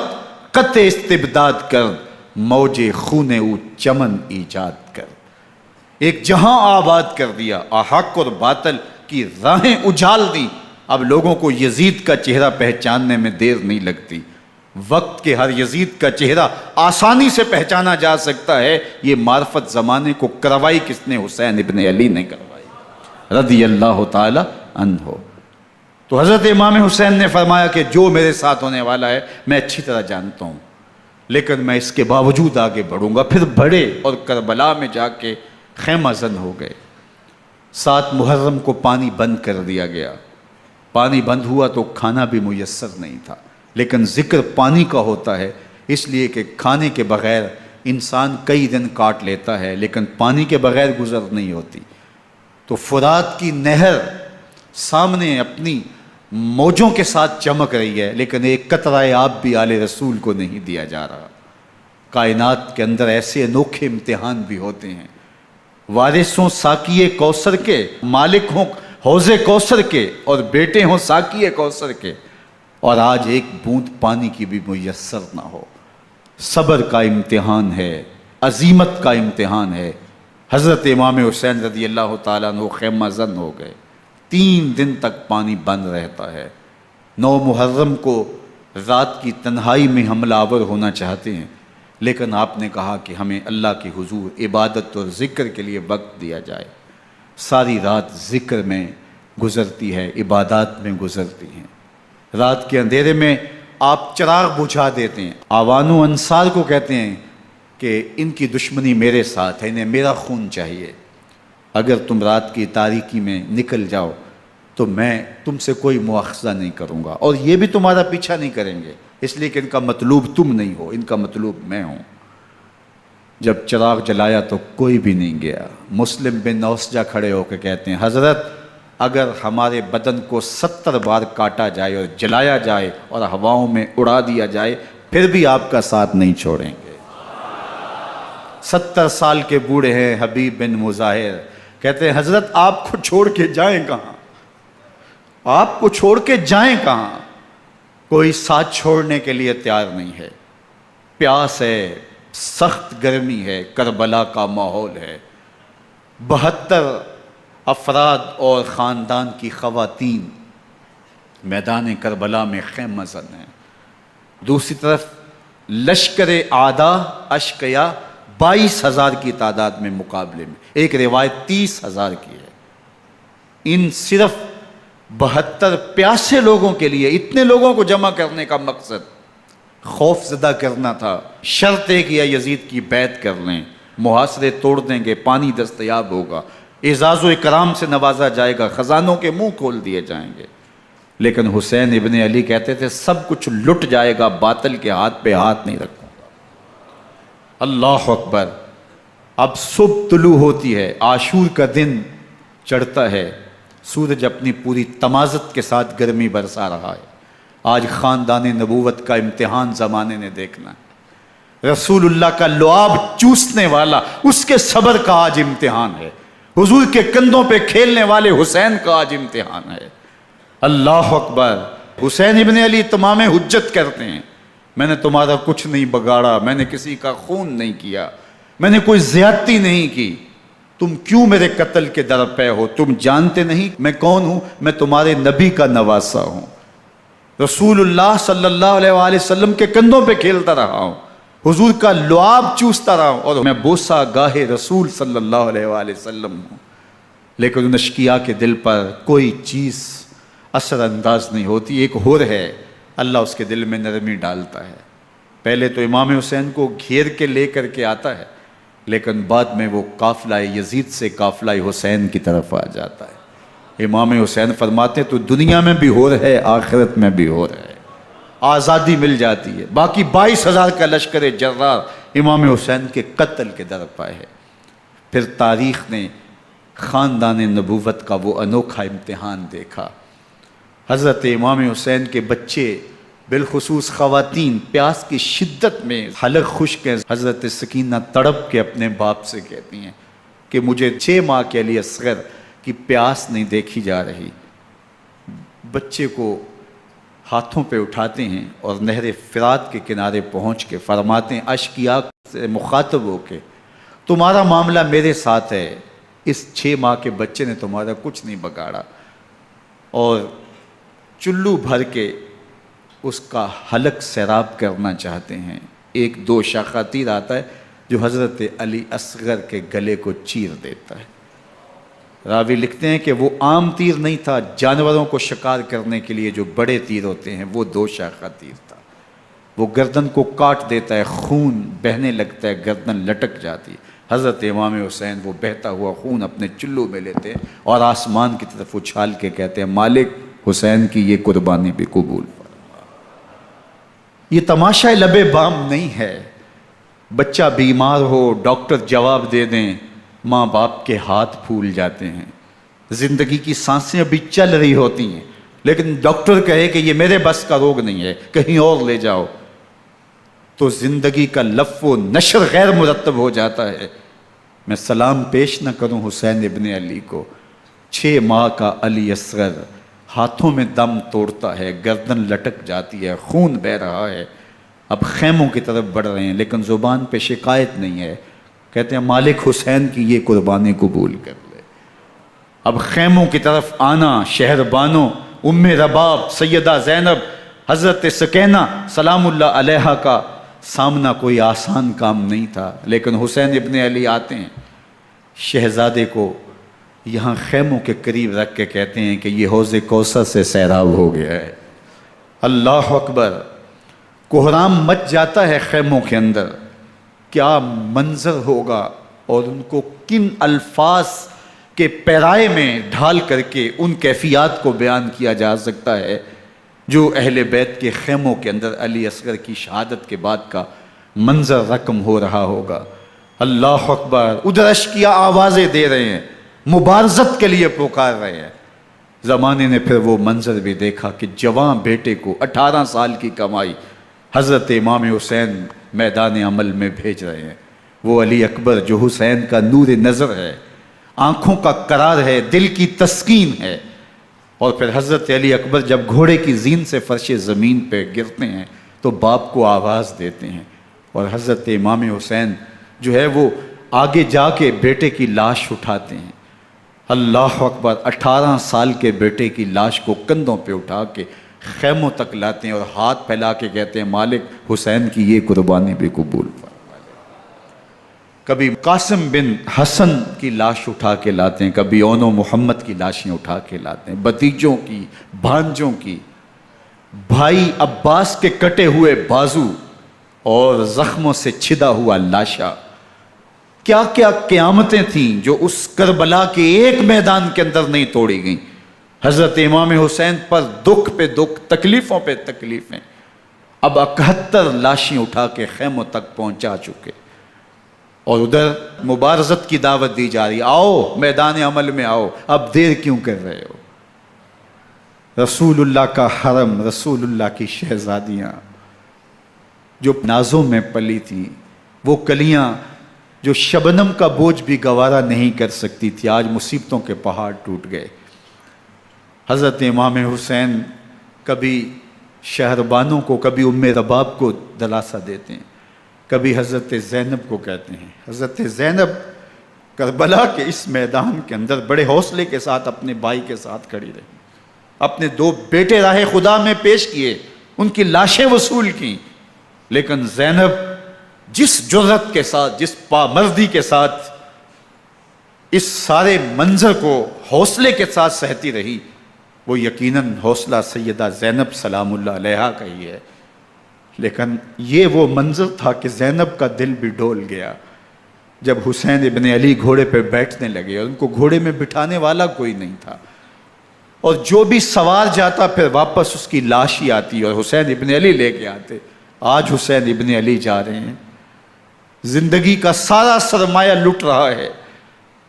Speaker 1: قطع استبداد کر، موج خون او چمن ایجاد کر۔ ایک جہاں آباد کر دیا، حق اور باطل کی راہیں اجال دی۔ اب لوگوں کو یزید کا چہرہ پہچاننے میں دیر نہیں لگتی، وقت کے ہر یزید کا چہرہ آسانی سے پہچانا جا سکتا ہے۔ یہ معرفت زمانے کو کروائی کس نے؟ حسین ابن علی نے کروائی رضی اللہ تعالی عنہ۔ تو حضرت امام حسین نے فرمایا کہ جو میرے ساتھ ہونے والا ہے میں اچھی طرح جانتا ہوں، لیکن میں اس کے باوجود آگے بڑھوں گا۔ پھر بڑھے اور کربلا میں جا کے خیمہ زن ہو گئے۔ 7 محرم کو پانی بند کر دیا گیا، پانی بند ہوا تو کھانا بھی میسر نہیں تھا، لیکن ذکر پانی کا ہوتا ہے اس لیے کہ کھانے کے بغیر انسان کئی دن کاٹ لیتا ہے، لیکن پانی کے بغیر گزر نہیں ہوتی۔ تو فرات کی نہر سامنے اپنی موجوں کے ساتھ چمک رہی ہے، لیکن ایک قطرہ آب بھی آل رسول کو نہیں دیا جا رہا۔ کائنات کے اندر ایسے انوکھے امتحان بھی ہوتے ہیں، وارث ہوں ساقی کوثر کے، مالک ہوں حوض کوثر کے، اور بیٹے ہوں ساقی کوثر کے، اور آج ایک بوند پانی کی بھی میسر نہ ہو۔ صبر کا امتحان ہے، عزیمت کا امتحان ہے۔ حضرت امام حسین رضی اللہ تعالیٰ عنہ خیمہ زن ہو گئے، 3 دن تک پانی بند رہتا ہے، 9 محرم کو رات کی تنہائی میں حملہ آور ہونا چاہتے ہیں، لیکن آپ نے کہا کہ ہمیں اللہ کے حضور عبادت اور ذکر کے لیے وقت دیا جائے۔ ساری رات ذکر میں گزرتی ہے، عبادات میں گزرتی ہیں۔ رات کے اندھیرے میں آپ چراغ بجھا دیتے ہیں۔ آوان و انصار کو کہتے ہیں کہ ان کی دشمنی میرے ساتھ ہے، انہیں میرا خون چاہیے، اگر تم رات کی تاریکی میں نکل جاؤ تو میں تم سے کوئی مواخذہ نہیں کروں گا، اور یہ بھی تمہارا پیچھا نہیں کریں گے، اس لیے کہ ان کا مطلوب تم نہیں ہو، ان کا مطلوب میں ہوں۔ جب چراغ جلایا تو کوئی بھی نہیں گیا۔ مسلم بن اوسجہ کھڑے ہو کے کہتے ہیں حضرت اگر ہمارے بدن کو 70 بار کاٹا جائے اور جلایا جائے اور ہواؤں میں اڑا دیا جائے پھر بھی آپ کا ساتھ نہیں چھوڑیں گے۔ 70 سال کے بوڑھے ہیں حبیب بن مظاہر، کہتے ہیں حضرت آپ کو چھوڑ کے جائیں کہاں، آپ کو چھوڑ کے جائیں کہاں؟ کوئی ساتھ چھوڑنے کے لیے تیار نہیں ہے۔ پیاس ہے، سخت گرمی ہے، کربلا کا ماحول ہے، 72 افراد اور خاندان کی خواتین میدان کربلا میں خیمہ زن ہیں۔ دوسری طرف لشکر اعداء اشقیا 22,000 کی تعداد میں مقابلے میں، ایک روایت 30,000 کی ہے۔ ان صرف 72 پیاسے لوگوں کے لیے اتنے لوگوں کو جمع کرنے کا مقصد خوف زدہ کرنا تھا۔ شرط ہے کہ یزید کی بیعت کر لیں، محاصرے توڑ دیں گے، پانی دستیاب ہوگا، اعزاز و اکرام سے نوازا جائے گا، خزانوں کے منہ کھول دیے جائیں گے۔ لیکن حسین ابن علی کہتے تھے سب کچھ لٹ جائے گا، باطل کے ہاتھ پہ ہاتھ نہیں رکھوں گا۔ اللہ اکبر۔ اب صبح طلوع ہوتی ہے، عاشور کا دن چڑھتا ہے، سورج اپنی پوری تمازت کے ساتھ گرمی برسا رہا ہے۔ آج خاندان نبوت کا امتحان زمانے نے دیکھنا ہے۔ رسول اللہ کا لعاب چوسنے والا اس کے صبر کا آج امتحان ہے، حضور کے کندھوں پہ کھیلنے والے حسین کا آج امتحان ہے۔ اللہ اکبر۔ حسین ابن علی تمام حجت کرتے ہیں میں نے تمہارا کچھ نہیں بگاڑا، میں نے کسی کا خون نہیں کیا، میں نے کوئی زیادتی نہیں کی، تم کیوں میرے قتل کے در پہ ہو؟ تم جانتے نہیں میں کون ہوں؟ میں تمہارے نبی کا نواسا ہوں، رسول اللہ صلی اللہ علیہ وآلہ وسلم کے کندھوں پہ کھیلتا رہا ہوں، حضور کا لعاب چوستا رہا ہوں، اور میں بوسہ گاہ رسول صلی اللہ علیہ وآلہ وسلم ہوں۔ لیکن ان اشقیاء کے دل پر کوئی چیز اثر انداز نہیں ہوتی۔ ایک ہور ہے، اللہ اس کے دل میں نرمی ڈالتا ہے۔ پہلے تو امام حسین کو گھیر کے لے کر کے آتا ہے، لیکن بعد میں وہ قافلہ یزید سے قافلہ حسین کی طرف آ جاتا ہے۔ امام حسین فرماتے ہیں تو دنیا میں بھی ہور ہے، آخرت میں بھی ہور ہے، آزادی مل جاتی ہے۔ باقی 22,000 کا لشکر جرار امام حسین کے قتل کے در پائے ہے۔ پھر تاریخ نے خاندان نبوت کا وہ انوکھا امتحان دیکھا۔ حضرت امام حسین کے بچے بالخصوص خواتین پیاس کی شدت میں حلق خشک ہیں۔ حضرت سکینہ تڑپ کے اپنے باپ سے کہتی ہیں کہ مجھے 6 ماہ کے لیے اصغر کی پیاس نہیں دیکھی جا رہی۔ بچے کو ہاتھوں پہ اٹھاتے ہیں اور نہر فرات کے کنارے پہنچ کے فرماتے ہیں اشقیاء سے مخاطب ہو کے تمہارا معاملہ میرے ساتھ ہے، اس 6 ماہ کے بچے نے تمہارا کچھ نہیں بگاڑا، اور چلو بھر کے اس کا حلق سیراب کرنا چاہتے ہیں۔ ایک 2 شاخہ تیر آتا ہے جو حضرت علی اصغر کے گلے کو چیر دیتا ہے۔ راوی لکھتے ہیں کہ وہ عام تیر نہیں تھا، جانوروں کو شکار کرنے کے لیے جو بڑے تیر ہوتے ہیں وہ 2 شاخہ تیر تھا۔ وہ گردن کو کاٹ دیتا ہے، خون بہنے لگتا ہے، گردن لٹک جاتی ہے۔ حضرت امام حسین وہ بہتا ہوا خون اپنے چلو میں لیتے ہیں اور آسمان کی طرف اچھال کے کہتے ہیں مالک حسین کی یہ قربانی بھی قبول فرما۔ یہ تماشا لب بام نہیں ہے۔ بچہ بیمار ہو، ڈاکٹر جواب دے دیں، ماں باپ کے ہاتھ پھول جاتے ہیں۔ زندگی کی سانسیں ابھی چل رہی ہوتی ہیں، لیکن ڈاکٹر کہے کہ یہ میرے بس کا روگ نہیں ہے، کہیں اور لے جاؤ، تو زندگی کا لف و نشر غیر مرتب ہو جاتا ہے۔ میں سلام پیش نہ کروں حسین ابن علی کو، 6 ماہ کا علی اصغر ہاتھوں میں دم توڑتا ہے، گردن لٹک جاتی ہے، خون بہہ رہا ہے۔ اب خیموں کی طرف بڑھ رہے ہیں، لیکن زبان پہ شکایت نہیں ہے۔ کہتے ہیں مالک حسین کی یہ قربانی قبول کر لے۔ اب خیموں کی طرف آنا، شہر بانوں ام رباب سیدہ زینب حضرت سکینہ سلام اللہ علیہا کا سامنا کوئی آسان کام نہیں تھا، لیکن حسین ابن علی آتے ہیں، شہزادے کو یہاں خیموں کے قریب رکھ کے کہتے ہیں کہ یہ حوض کوثر سے سیراب ہو گیا ہے۔ اللہ اکبر، کوہرام مچ جاتا ہے خیموں کے اندر، کیا منظر ہوگا اور ان کو کن الفاظ کے پیرائے میں ڈھال کر کے ان کیفیات کو بیان کیا جا سکتا ہے جو اہل بیت کے خیموں کے اندر علی اصغر کی شہادت کے بعد کا منظر رقم ہو رہا ہوگا۔ اللہ اکبر، ادھر اشکیا آوازیں دے رہے ہیں، مبارزت کے لیے پکار رہے ہیں۔ زمانے نے پھر وہ منظر بھی دیکھا کہ جوان بیٹے کو 18 سال کی کمائی حضرت امام حسین میدان عمل میں بھیج رہے ہیں۔ وہ علی اکبر جو حسین کا نور نظر ہے، آنکھوں کا قرار ہے، دل کی تسکین ہے۔ اور پھر حضرت علی اکبر جب گھوڑے کی زین سے فرش زمین پہ گرتے ہیں تو باپ کو آواز دیتے ہیں، اور حضرت امام حسین جو ہے وہ آگے جا کے بیٹے کی لاش اٹھاتے ہیں۔ اللہ اکبر، 18 سال کے بیٹے کی لاش کو کندھوں پہ اٹھا کے خیموں تک لاتے ہیں اور ہاتھ پھیلا کے کہتے ہیں مالک حسین کی یہ قربانی بھی قبول فرما۔ کبھی قاسم بن حسن کی لاش اٹھا کے لاتے ہیں، کبھی اون و محمد کی لاشیں اٹھا کے لاتے ہیں، بھتیجوں کی، بھانجوں کی، بھائی عباس کے کٹے ہوئے بازو اور زخموں سے چھدا ہوا لاشا۔ کیا کیا قیامتیں تھیں جو اس کربلا کے ایک میدان کے اندر نہیں توڑی گئیں۔ حضرت امام حسین پر دکھ پہ دکھ، تکلیفوں پہ تکلیفیں۔ اب 71 لاشیں اٹھا کے خیموں تک پہنچا چکے، اور ادھر مبارزت کی دعوت دی جا رہی، آؤ میدان عمل میں آؤ، اب دیر کیوں کر رہے ہو۔ رسول اللہ کا حرم، رسول اللہ کی شہزادیاں جو نازوں میں پلی تھیں، وہ کلیاں جو شبنم کا بوجھ بھی گوارا نہیں کر سکتی تھی، آج مصیبتوں کے پہاڑ ٹوٹ گئے۔ حضرت امام حسین کبھی شہربانوں کو، کبھی ام رباب کو دلاسا دیتے ہیں، کبھی حضرت زینب کو کہتے ہیں۔ حضرت زینب کربلا کے اس میدان کے اندر بڑے حوصلے کے ساتھ اپنے بھائی کے ساتھ کھڑی رہی، اپنے 2 بیٹے راہ خدا میں پیش کیے، ان کی لاشیں وصول کیں، لیکن زینب جس جرأت کے ساتھ، جس پامردی کے ساتھ اس سارے منظر کو حوصلے کے ساتھ سہتی رہی، وہ یقیناً حوصلہ سیدہ زینب سلام اللہ علیہا کا ہی ہے۔ لیکن یہ وہ منظر تھا کہ زینب کا دل بھی ڈول گیا جب حسین ابن علی گھوڑے پہ بیٹھنے لگے اور ان کو گھوڑے میں بٹھانے والا کوئی نہیں تھا، اور جو بھی سوار جاتا پھر واپس اس کی لاش ہی آتی اور حسین ابن علی لے کے آتے۔ آج حسین ابن علی جا رہے ہیں، زندگی کا سارا سرمایہ لٹ رہا ہے،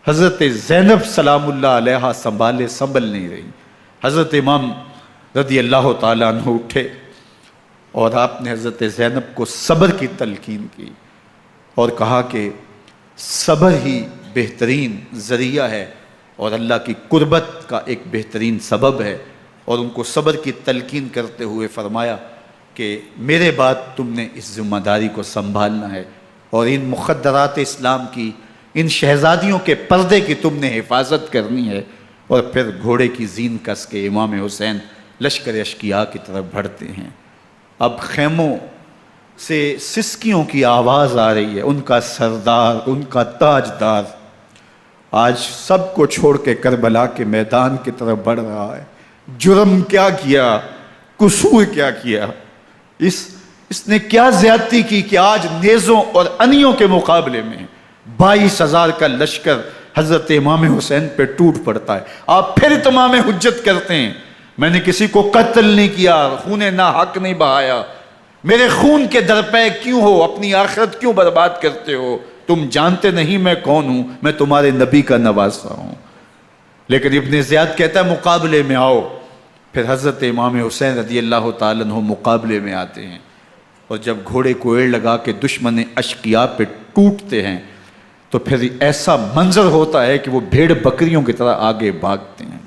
Speaker 1: حضرت زینب سلام اللہ علیہا سنبھل نہیں رہی۔ حضرت امام رضی اللہ تعالیٰ عنہ اٹھے اور آپ نے حضرت زینب کو صبر کی تلقین کی اور کہا کہ صبر ہی بہترین ذریعہ ہے اور اللہ کی قربت کا ایک بہترین سبب ہے، اور ان کو صبر کی تلقین کرتے ہوئے فرمایا کہ میرے بعد تم نے اس ذمہ داری کو سنبھالنا ہے اور ان مخدرات اسلام کی، ان شہزادیوں کے پردے کی تم نے حفاظت کرنی ہے۔ اور پھر گھوڑے کی زین کس کے امام حسین لشکر اشکیا کی طرف بڑھتے ہیں۔ اب خیموں سے سسکیوں کی آواز آ رہی ہے، ان کا سردار، ان کا تاجدار آج سب کو چھوڑ کے کربلا کے میدان کی طرف بڑھ رہا ہے۔ جرم کیا کیا، قصور کیا کیا، اس نے کیا زیادتی کی کہ آج نیزوں اور انیوں کے مقابلے میں 22,000 کا لشکر حضرت امام حسین پہ ٹوٹ پڑتا ہے۔ آپ پھر اتمام حجت کرتے ہیں، میں نے کسی کو قتل نہیں کیا، خون ناحق نہیں بہایا، میرے خون کے درپے کیوں ہو، اپنی آخرت کیوں برباد کرتے ہو، تم جانتے نہیں میں کون ہوں، میں تمہارے نبی کا نواسا ہوں۔ لیکن ابن زیاد کہتا ہے مقابلے میں آؤ۔ پھر حضرت امام حسین رضی اللہ تعالیٰ عنہ مقابلے میں آتے ہیں، اور جب گھوڑے کو ایڑ لگا کے دشمن اشقیاء پہ ٹوٹتے ہیں تو پھر ایسا منظر ہوتا ہے کہ وہ بھیڑ بکریوں کی طرح آگے بھاگتے ہیں۔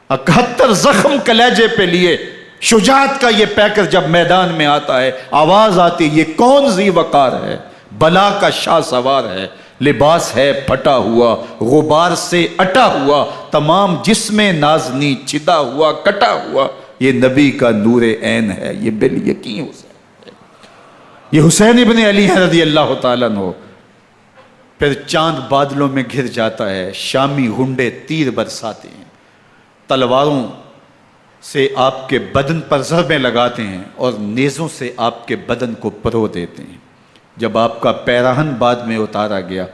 Speaker 1: 71 زخم کلیجے پہ لیے شجاعت کا یہ پیکر جب میدان میں آتا ہے، آواز آتی ہے یہ کون ذی وقار ہے، بلا کا شاہ سوار ہے، لباس ہے پھٹا ہوا غبار سے اٹا ہوا، تمام جسم نازنی چھدا ہوا کٹا ہوا، یہ نبی کا نور عین ہے، یہ بالیقین حسین ہے، یہ حسین ابن علی ہے رضی اللہ تعالیٰ عنہ۔ پھر چاند بادلوں میں گھر جاتا ہے، شامی غنڈے تیر برساتے ہیں، تلواروں سے آپ کے بدن پر ضربیں لگاتے ہیں اور نیزوں سے آپ کے بدن کو پرو دیتے ہیں۔ جب آپ کا پیراہن بعد میں اتارا گیا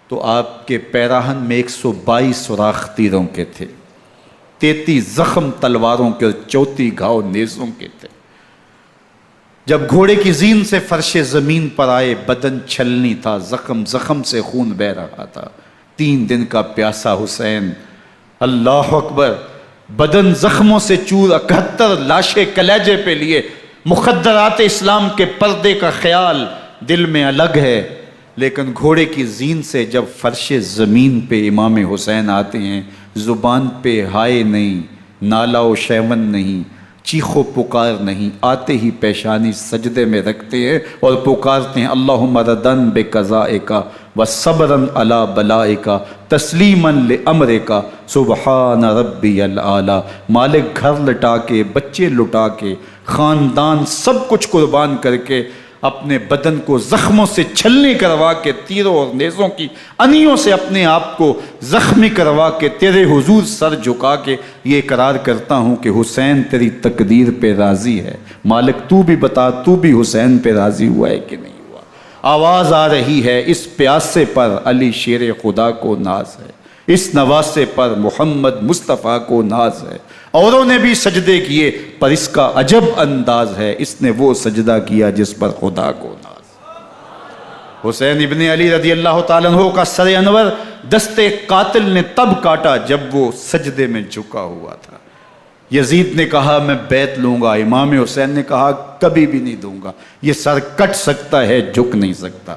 Speaker 1: تو آپ کے پیراہن میں 122 سوراخ تیروں کے تھے، 33 زخم تلواروں کے اور 34 گھاؤ نیزوں کے تھے۔ جب گھوڑے کی زین سے فرش زمین پر آئے، بدن چھلنی تھا، زخم زخم سے خون بہ رہا تھا، 3 دن کا پیاسا حسین، اللہ اکبر، بدن زخموں سے چور، 71 لاشیں کلیجے پہ لیے، مخدرات اسلام کے پردے کا خیال دل میں الگ ہے، لیکن گھوڑے کی زین سے جب فرش زمین پہ امام حسین آتے ہیں، زبان پہ ہائے نہیں، نالا و شیون نہیں، چیخ و پکار نہیں، آتے ہی پیشانی سجدے میں رکھتے ہیں اور پکارتے ہیں اللہم ردن بقضائک وصبرن علی بلائک تسلیما لامرک سبحان ربی الاعلی۔ مالک گھر لٹا کے، بچے لٹا کے، خاندان سب کچھ قربان کر کے، اپنے بدن کو زخموں سے چھلنی کروا کے، تیروں اور نیزوں کی انیوں سے اپنے آپ کو زخمی کروا کے، تیرے حضور سر جھکا کے یہ اقرار کرتا ہوں کہ حسین تیری تقدیر پہ راضی ہے، مالک تو بھی بتا، تو بھی حسین پہ راضی ہوا ہے کہ نہیں ہوا؟ آواز آ رہی ہے، اس پیاسے پر علی شیر خدا کو ناز ہے، اس نواسے پر محمد مصطفیٰ کو ناز ہے، اوروں نے بھی سجدے کیے پر اس کا عجب انداز ہے، اس نے وہ سجدہ کیا جس پر خدا کو ناز۔ حسین ابن علی رضی اللہ تعالیٰ عنہ کا سر انور دست قاتل نے تب کاٹا جب وہ سجدے میں جھکا ہوا تھا۔ یزید نے کہا میں بیعت لوں گا، امام حسین نے کہا کبھی بھی نہیں دوں گا، یہ سر کٹ سکتا ہے جھک نہیں سکتا۔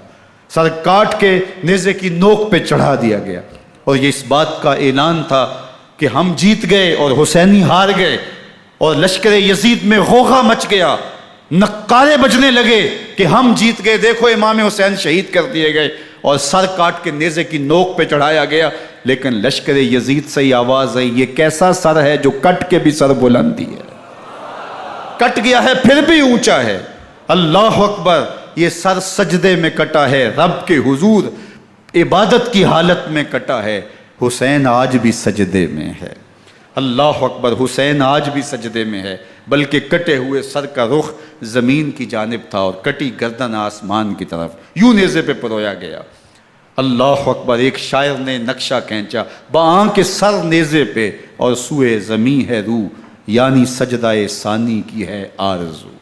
Speaker 1: سر کاٹ کے نیزے کی نوک پہ چڑھا دیا گیا اور یہ اس بات کا اعلان تھا کہ ہم جیت گئے اور حسینی ہار گئے، اور لشکر یزید میں غوغا مچ گیا، نقارے بجنے لگے کہ ہم جیت گئے، دیکھو امام حسین شہید کر دیے گئے، اور سر کاٹ کے نیزے کی نوک پہ چڑھایا گیا۔ لیکن لشکر یزید سے ہی آواز آئی یہ کیسا سر ہے جو کٹ کے بھی سر بلندی ہے، کٹ گیا ہے پھر بھی اونچا ہے، اللہ اکبر، یہ سر سجدے میں کٹا ہے، رب کے حضور عبادت کی حالت میں کٹا ہے، حسین آج بھی سجدے میں ہے، اللہ اکبر، حسین آج بھی سجدے میں ہے، بلکہ کٹے ہوئے سر کا رخ زمین کی جانب تھا اور کٹی گردن آسمان کی طرف، یوں نیزے پہ پرویا گیا، اللہ اکبر۔ ایک شاعر نے نقشہ کھینچا، بآنکھ سر نیزے پہ اور سوئے زمین ہے روح، یعنی سجدہ ثانی کی ہے آرزو۔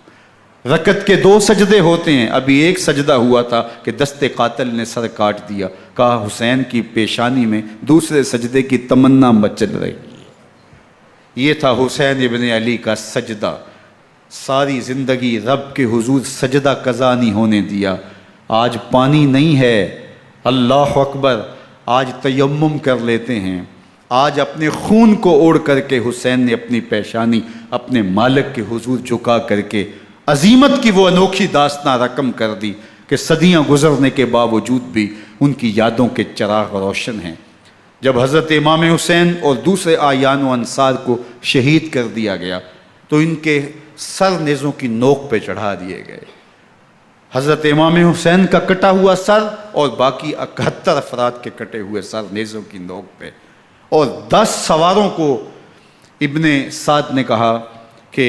Speaker 1: رکعت کے 2 سجدے ہوتے ہیں، ابھی ایک سجدہ ہوا تھا کہ دست قاتل نے سر کاٹ دیا، کہا حسین کی پیشانی میں دوسرے سجدے کی تمنا مچل رہی ہے۔ یہ تھا حسین ابن علی کا سجدہ، ساری زندگی رب کے حضور سجدہ قضا نہیں ہونے دیا۔ آج پانی نہیں ہے، اللہ اکبر، آج تیمم کر لیتے ہیں، آج اپنے خون کو اوڑھ کر کے حسین نے اپنی پیشانی اپنے مالک کے حضور جھکا کر کے عظیمت کی وہ انوکھی داستان رقم کر دی کہ صدیاں گزرنے کے باوجود بھی ان کی یادوں کے چراغ روشن ہیں۔ جب حضرت امام حسین اور دوسرے آیان و انصار کو شہید کر دیا گیا تو ان کے سر نیزوں کی نوک پہ چڑھا دیے گئے، حضرت امام حسین کا کٹا ہوا سر اور باقی 71 افراد کے کٹے ہوئے سر نیزوں کی نوک پہ، اور 10 سواروں کو ابن سعد نے کہا کہ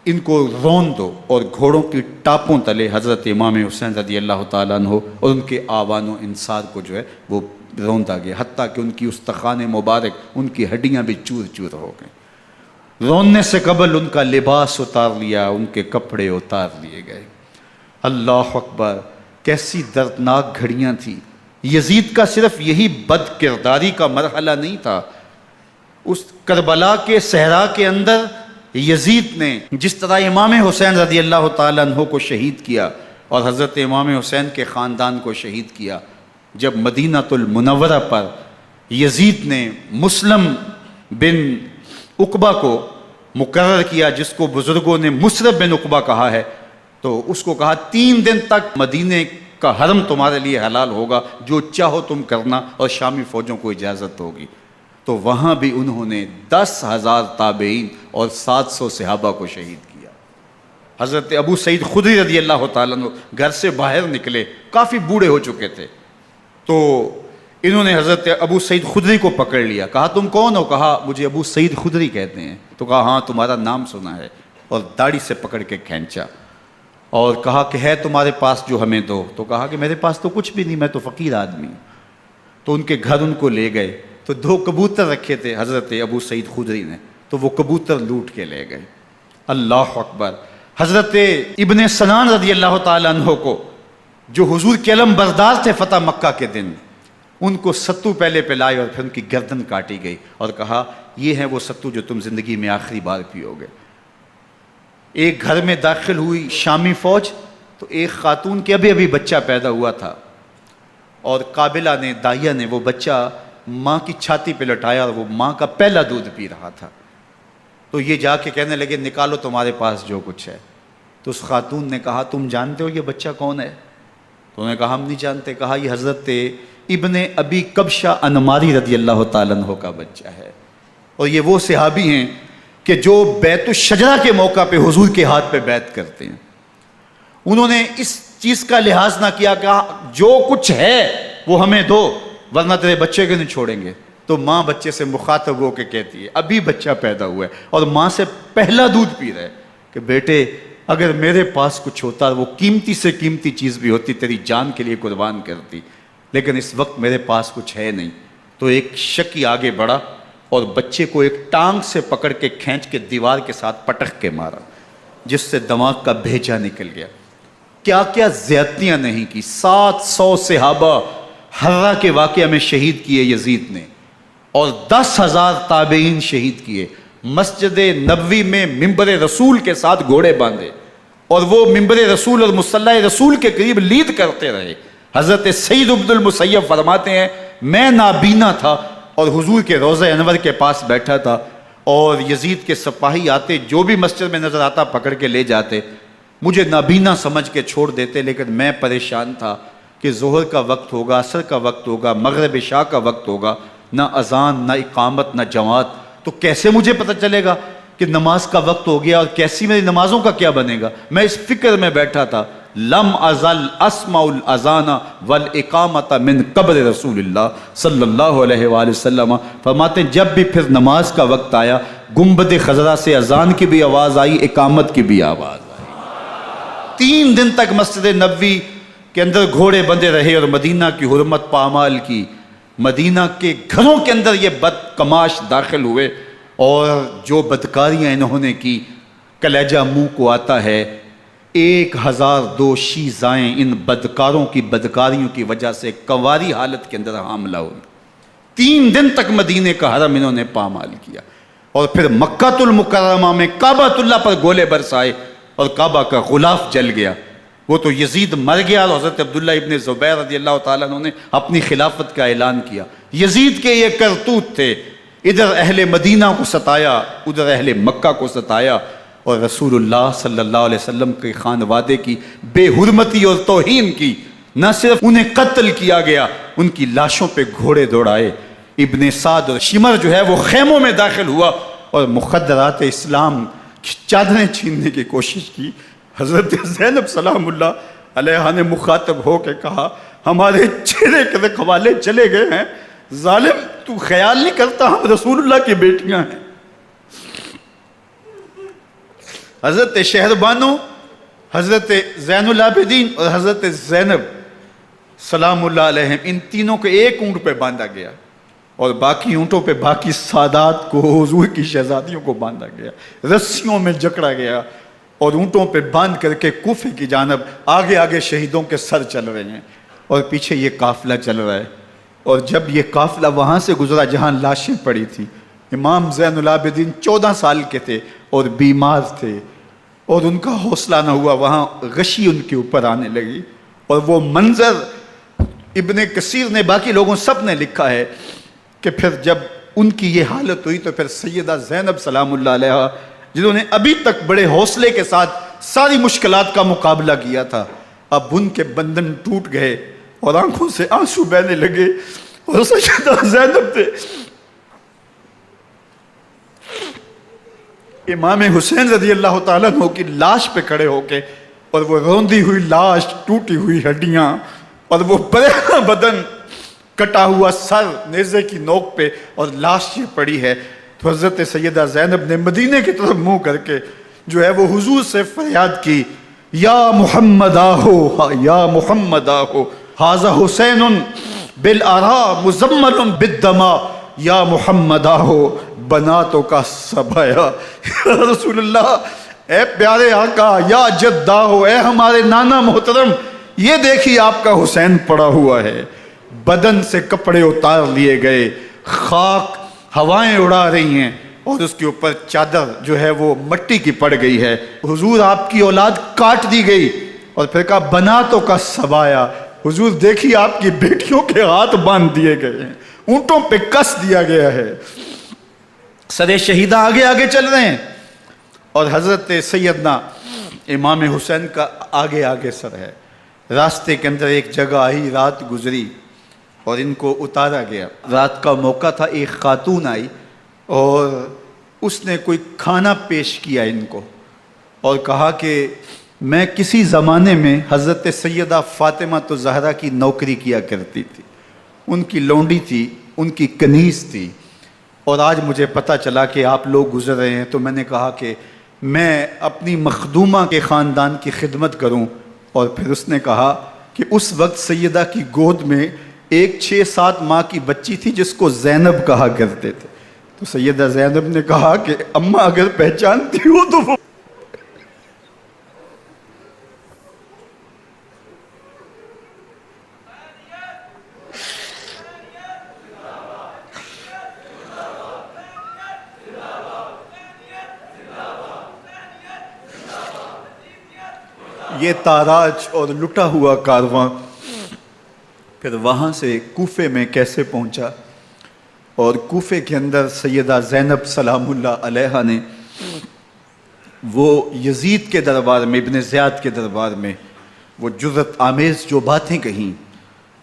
Speaker 1: ان کو رون دو، اور گھوڑوں کی ٹاپوں تلے حضرت امام حسین رضی اللہ تعالیٰ عنہ اور ان کے آوان و انصار کو جو ہے وہ روندا گیا، حتیٰ کہ ان کی استخوان مبارک، ان کی ہڈیاں بھی چور چور ہو گئیں۔ روننے سے قبل ان کا لباس اتار لیا، ان کے کپڑے اتار لیے گئے، اللہ اکبر، کیسی دردناک گھڑیاں تھیں۔ یزید کا صرف یہی بد کرداری کا مرحلہ نہیں تھا، اس کربلا کے صحرا کے اندر یزید نے جس طرح امام حسین رضی اللہ تعالیٰ عنہ کو شہید کیا اور حضرت امام حسین کے خاندان کو شہید کیا، جب مدینہ المنورہ پر یزید نے مسلم بن عقبہ کو مقرر کیا، جس کو بزرگوں نے مصرب بن عقبہ کہا ہے، تو اس کو کہا 3 دن تک مدینے کا حرم تمہارے لیے حلال ہوگا، جو چاہو تم کرنا، اور شامی فوجوں کو اجازت ہوگی۔ تو وہاں بھی انہوں نے 10,000 تابعین اور 700 صحابہ کو شہید کیا۔ حضرت ابو سعید خدری رضی اللہ تعالیٰ عنہ گھر سے باہر نکلے، کافی بوڑھے ہو چکے تھے، تو انہوں نے حضرت ابو سعید خدری کو پکڑ لیا، کہا تم کون ہو؟ کہا مجھے ابو سعید خدری کہتے ہیں۔ تو کہا ہاں تمہارا نام سنا ہے، اور داڑھی سے پکڑ کے کھینچا اور کہا کہ ہے تمہارے پاس جو ہمیں دو؟ تو کہا کہ میرے پاس تو کچھ بھی نہیں، میں تو فقیر آدمی ہوں۔ تو ان کے گھر ان کو لے گئے، تو 2 کبوتر رکھے تھے حضرت ابو سعید خدری نے، تو وہ کبوتر لوٹ کے لے گئے۔ اللہ اکبر۔ حضرت ابن سنان رضی اللہ تعالیٰ عنہ کو، جو حضور کے علم بردار تھے فتح مکہ کے دن، ان کو ستو پہلے پلائے اور پھر ان کی گردن کاٹی گئی، اور کہا یہ ہے وہ ستو جو تم زندگی میں آخری بار پیو گے۔ ایک گھر میں داخل ہوئی شامی فوج، تو ایک خاتون کے ابھی بچہ پیدا ہوا تھا، اور قابلہ نے، دائیا نے، وہ بچہ ماں کی چھاتی پہ لٹایا، اور وہ ماں کا پہلا دودھ پی رہا تھا۔ تو یہ جا کے کہنے لگے نکالو تمہارے پاس جو کچھ ہے۔ تو اس خاتون نے کہا تم جانتے ہو یہ بچہ کون ہے؟ تو انہوں نے کہا ہم نہیں جانتے۔ کہا یہ حضرت ابن ابی کبشہ انماری رضی اللہ تعالیٰ عنہ کا بچہ ہے، اور یہ وہ صحابی ہیں کہ جو بیت الشجرہ کے موقع پہ حضور کے ہاتھ پہ بیعت کرتے ہیں۔ انہوں نے اس چیز کا لحاظ نہ کیا کہ جو کچھ ہے وہ ہمیں دو، ورنہ تیرے بچے کو نہیں چھوڑیں گے۔ تو ماں بچے سے مخاطب ہو کے کہتی ہے، ابھی بچہ پیدا ہوا ہے اور ماں سے پہلا دودھ پی رہا ہے، کہ بیٹے اگر میرے پاس کچھ ہوتا، وہ قیمتی سے قیمتی چیز بھی ہوتی، تیری جان کے لیے قربان کرتی، لیکن اس وقت میرے پاس کچھ ہے نہیں۔ تو ایک شکی آگے بڑھا اور بچے کو ایک ٹانگ سے پکڑ کے کھینچ کے دیوار کے ساتھ پٹک کے مارا، جس سے دماغ کا بھیجا نکل گیا۔ کیا کیا زیادتیاں نہیں کی۔ 700 صحابہ حرہ کے واقعہ میں شہید کیے یزید نے، اور 10,000 تابعین شہید کیے۔ مسجد نبوی میں ممبر رسول کے ساتھ گھوڑے باندھے، اور وہ ممبر رسول اور مصلی رسول کے قریب لید کرتے رہے۔ حضرت سعید عبد المسیب فرماتے ہیں میں نابینا تھا اور حضور کے روضہ انور کے پاس بیٹھا تھا، اور یزید کے سپاہی آتے، جو بھی مسجد میں نظر آتا پکڑ کے لے جاتے، مجھے نابینا سمجھ کے چھوڑ دیتے، لیکن میں پریشان تھا کہ ظہر کا وقت ہوگا، عصر کا وقت ہوگا، مغرب عشاء کا وقت ہوگا، نہ اذان، نہ اقامت، نہ جماعت، تو کیسے مجھے پتہ چلے گا کہ نماز کا وقت ہو گیا، اور کیسی میری نمازوں کا کیا بنے گا؟ میں اس فکر میں بیٹھا تھا۔ لم ازل اسمع الاذان والاقامت من قبل رسول اللہ صلی اللہ علیہ وآلہ وسلم۔ فرماتے ہیں جب بھی پھر نماز کا وقت آیا، گنبد خضرا سے اذان کی بھی آواز آئی، اقامت کی بھی آواز آئی۔ 3 دن تک مسجد نبوی کے اندر گھوڑے بندے رہے، اور مدینہ کی حرمت پامال کی۔ مدینہ کے گھروں کے اندر یہ بدکماش داخل ہوئے، اور جو بدکاریاں انہوں نے کی کلیجہ منہ کو آتا ہے۔ 1002 شیزائیں ان بدکاروں کی بدکاریوں کی وجہ سے کنواری حالت کے اندر حاملہ ہوئی۔ 3 دن تک مدینے کا حرم انہوں نے پامال کیا، اور پھر مکہ المکرمہ میں کعبہ اللہ پر گولے برسائے، اور کعبہ کا غلاف جل گیا۔ وہ تو یزید مر گیا، اور حضرت عبداللہ ابن زبیر رضی اللہ تعالیٰ عنہ نے اپنی خلافت کا اعلان کیا۔ یزید کے یہ کرتوت تھے، ادھر اہل مدینہ کو ستایا، ادھر اہل مکہ کو ستایا، اور رسول اللہ صلی اللہ علیہ وسلم کے خانوادے کی بے حرمتی اور توہین کی۔ نہ صرف انہیں قتل کیا گیا، ان کی لاشوں پہ گھوڑے دوڑائے۔ ابن سعد اور شمر جو ہے وہ خیموں میں داخل ہوا، اور مخدرات اسلام کی چادریں چھیننے کی کوشش کی۔ حضرت زینب سلام اللہ علیہ نے مخاطب ہو کے کہا ہمارے چہرے کے رکھوالے چلے گئے ہیں، ظالم تو خیال نہیں کرتا ہم رسول اللہ کی بیٹیاں ہیں۔ حضرت شہربانو، حضرت زین العابدین اور حضرت زینب سلام اللہ علیہم، ان تینوں کو ایک اونٹ پہ باندھا گیا، اور باقی اونٹوں پہ باقی سادات کو، حضور کی شہزادیوں کو باندھا گیا، رسیوں میں جکڑا گیا، اور اونٹوں پہ باندھ کر کے کوفے کی جانب آگے آگے شہیدوں کے سر چل رہے ہیں، اور پیچھے یہ قافلہ چل رہا ہے۔ اور جب یہ قافلہ وہاں سے گزرا جہاں لاشیں پڑی تھی، امام زین العابدین 14 سال کے تھے اور بیمار تھے، اور ان کا حوصلہ نہ ہوا، وہاں غشی ان کے اوپر آنے لگی، اور وہ منظر ابن کثیر نے، باقی لوگوں سب نے لکھا ہے کہ پھر جب ان کی یہ حالت ہوئی تو پھر سیدہ زینب سلام اللہ علیہ، جنہوں نے ابھی تک بڑے حوصلے کے ساتھ ساری مشکلات کا مقابلہ کیا تھا، اب ان کے بندھن ٹوٹ گئے اور آنکھوں سے آنسو بہنے لگے، اور سیدہ زینب تھے امام حسین رضی اللہ تعالیٰ عنہ کی لاش پہ کھڑے ہو کے، اور وہ روندی ہوئی لاش، ٹوٹی ہوئی ہڈیاں، اور وہ برینا بدن، کٹا ہوا سر نیزے کی نوک پہ، اور لاش یہ پڑی ہے. تو حضرت سیدہ زینب نے مدینے کی طرف منہ کر کے جو ہے وہ حضور سے فریاد کی، یا محمد آہو، یا محمد آہو، ھذا حسین بالآراء مزمل بالدماء، یا محمد آہو بناتوں کا سبایا. یا رسول اللہ، اے پیارے آقا، یا جد آہو، اے ہمارے نانا محترم، یہ دیکھیے آپ کا حسین پڑا ہوا ہے. بدن سے کپڑے اتار لیے گئے، خاک ہوائیں اڑا رہی ہیں، اور اس کے اوپر چادر جو ہے وہ مٹی کی پڑ گئی ہے. حضور آپ کی اولاد کاٹ دی گئی، اور پھر کہا بناتوں کا سبایا. حضور دیکھیے آپ کی بیٹیوں کے ہاتھ باندھ دیے گئے ہیں، اونٹوں پہ کس دیا گیا ہے، سر شہیدہ آگے آگے چل رہے ہیں، اور حضرت سیدنا امام حسین کا آگے آگے سر ہے. راستے کے اندر ایک جگہ آئی، رات گزری اور ان کو اتارا گیا. رات کا موقع تھا، ایک خاتون آئی اور اس نے کوئی کھانا پیش کیا ان کو، اور کہا کہ میں کسی زمانے میں حضرت سیدہ فاطمہ تو زہرا کی نوکری کیا کرتی تھی، ان کی لونڈی تھی، ان کی کنیز تھی، اور آج مجھے پتہ چلا کہ آپ لوگ گزر رہے ہیں، تو میں نے کہا کہ میں اپنی مخدومہ کے خاندان کی خدمت کروں. اور پھر اس نے کہا کہ اس وقت سیدہ کی گود میں ایک 6-7 ماہ کی بچی تھی جس کو زینب کہا کرتے تھے. تو سیدہ زینب نے کہا کہ اماں اگر پہچانتی ہو تو وہ یہ تاراج اور لٹا ہوا کارواں پھر وہاں سے کوفے میں کیسے پہنچا، اور کوفے کے اندر سیدہ زینب سلام اللہ علیہا نے وہ یزید کے دربار میں، ابن زیاد کے دربار میں وہ جرأت آمیز جو باتیں کہیں.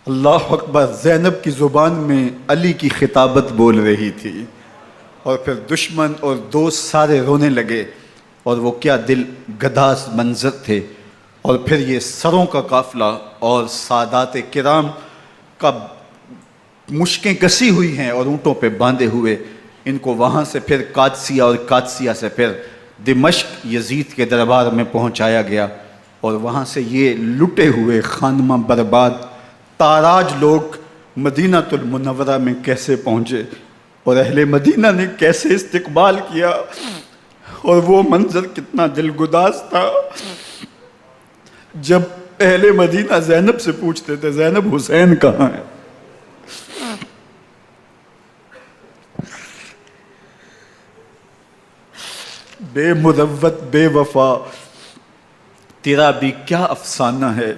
Speaker 1: اللہ اکبر، زینب کی زبان میں علی کی خطابت بول رہی تھی، اور پھر دشمن اور دوست سارے رونے لگے، اور وہ کیا دل گداز منظر تھے. اور پھر یہ سروں کا قافلہ اور سادات کرام کا مشکیں کسی ہوئی ہیں اور اونٹوں پہ باندھے ہوئے، ان کو وہاں سے پھر قادسیہ، اور قادسیہ سے پھر دمشق یزید کے دربار میں پہنچایا گیا. اور وہاں سے یہ لٹے ہوئے خانمہ برباد تاراج لوگ مدینہ المنورہ میں کیسے پہنچے، اور اہل مدینہ نے کیسے استقبال کیا، اور وہ منظر کتنا دلگداز تھا جب اہل مدینہ زینب سے پوچھتے تھے زینب حسین کہاں ہے. بے مروت بے وفا تیرا بھی کیا افسانہ ہے،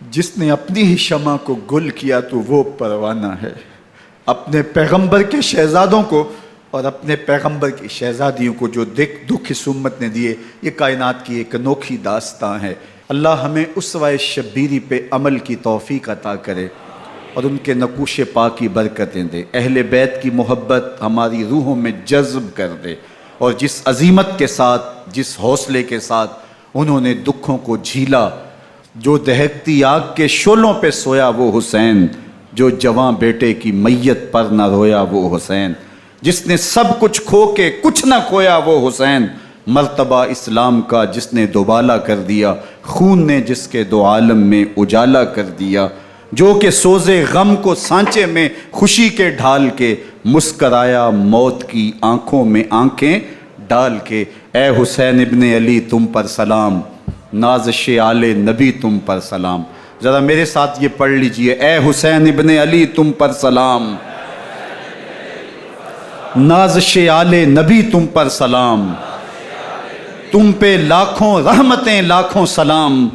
Speaker 1: جس نے اپنی ہی شمع کو گل کیا تو وہ پروانہ ہے. اپنے پیغمبر کے شہزادوں کو اور اپنے پیغمبر کی شہزادیوں کو جو دکھ اس امت نے دیے، یہ کائنات کی ایک انوکھی داستان ہے. اللہ ہمیں اسوہ شبیری پہ عمل کی توفیق عطا کرے اور ان کے نقوش پاک کی برکتیں دے. اہل بیت کی محبت ہماری روحوں میں جذب کر دے، اور جس عظیمت کے ساتھ، جس حوصلے کے ساتھ انہوں نے دکھوں کو جھیلا، جو دہکتی آگ کے شعلوں پہ سویا وہ حسین، جو جواں بیٹے کی میت پر نہ رویا وہ حسین، جس نے سب کچھ کھو کے کچھ نہ کھویا وہ حسین، مرتبہ اسلام کا جس نے دوبالا کر دیا، خون نے جس کے دو عالم میں اجالا کر دیا، جو کہ سوزے غم کو سانچے میں خوشی کے ڈھال کے، مسکرایا موت کی آنکھوں میں آنکھیں ڈال کے. اے حسین ابن علی تم پر سلام، نازش آل نبی تم پر سلام. ذرا میرے ساتھ یہ پڑھ لیجئے، اے حسین ابن علی تم پر سلام، نازش آل نبی تم پر سلام، تم پہ لاکھوں رحمتیں لاکھوں سلام.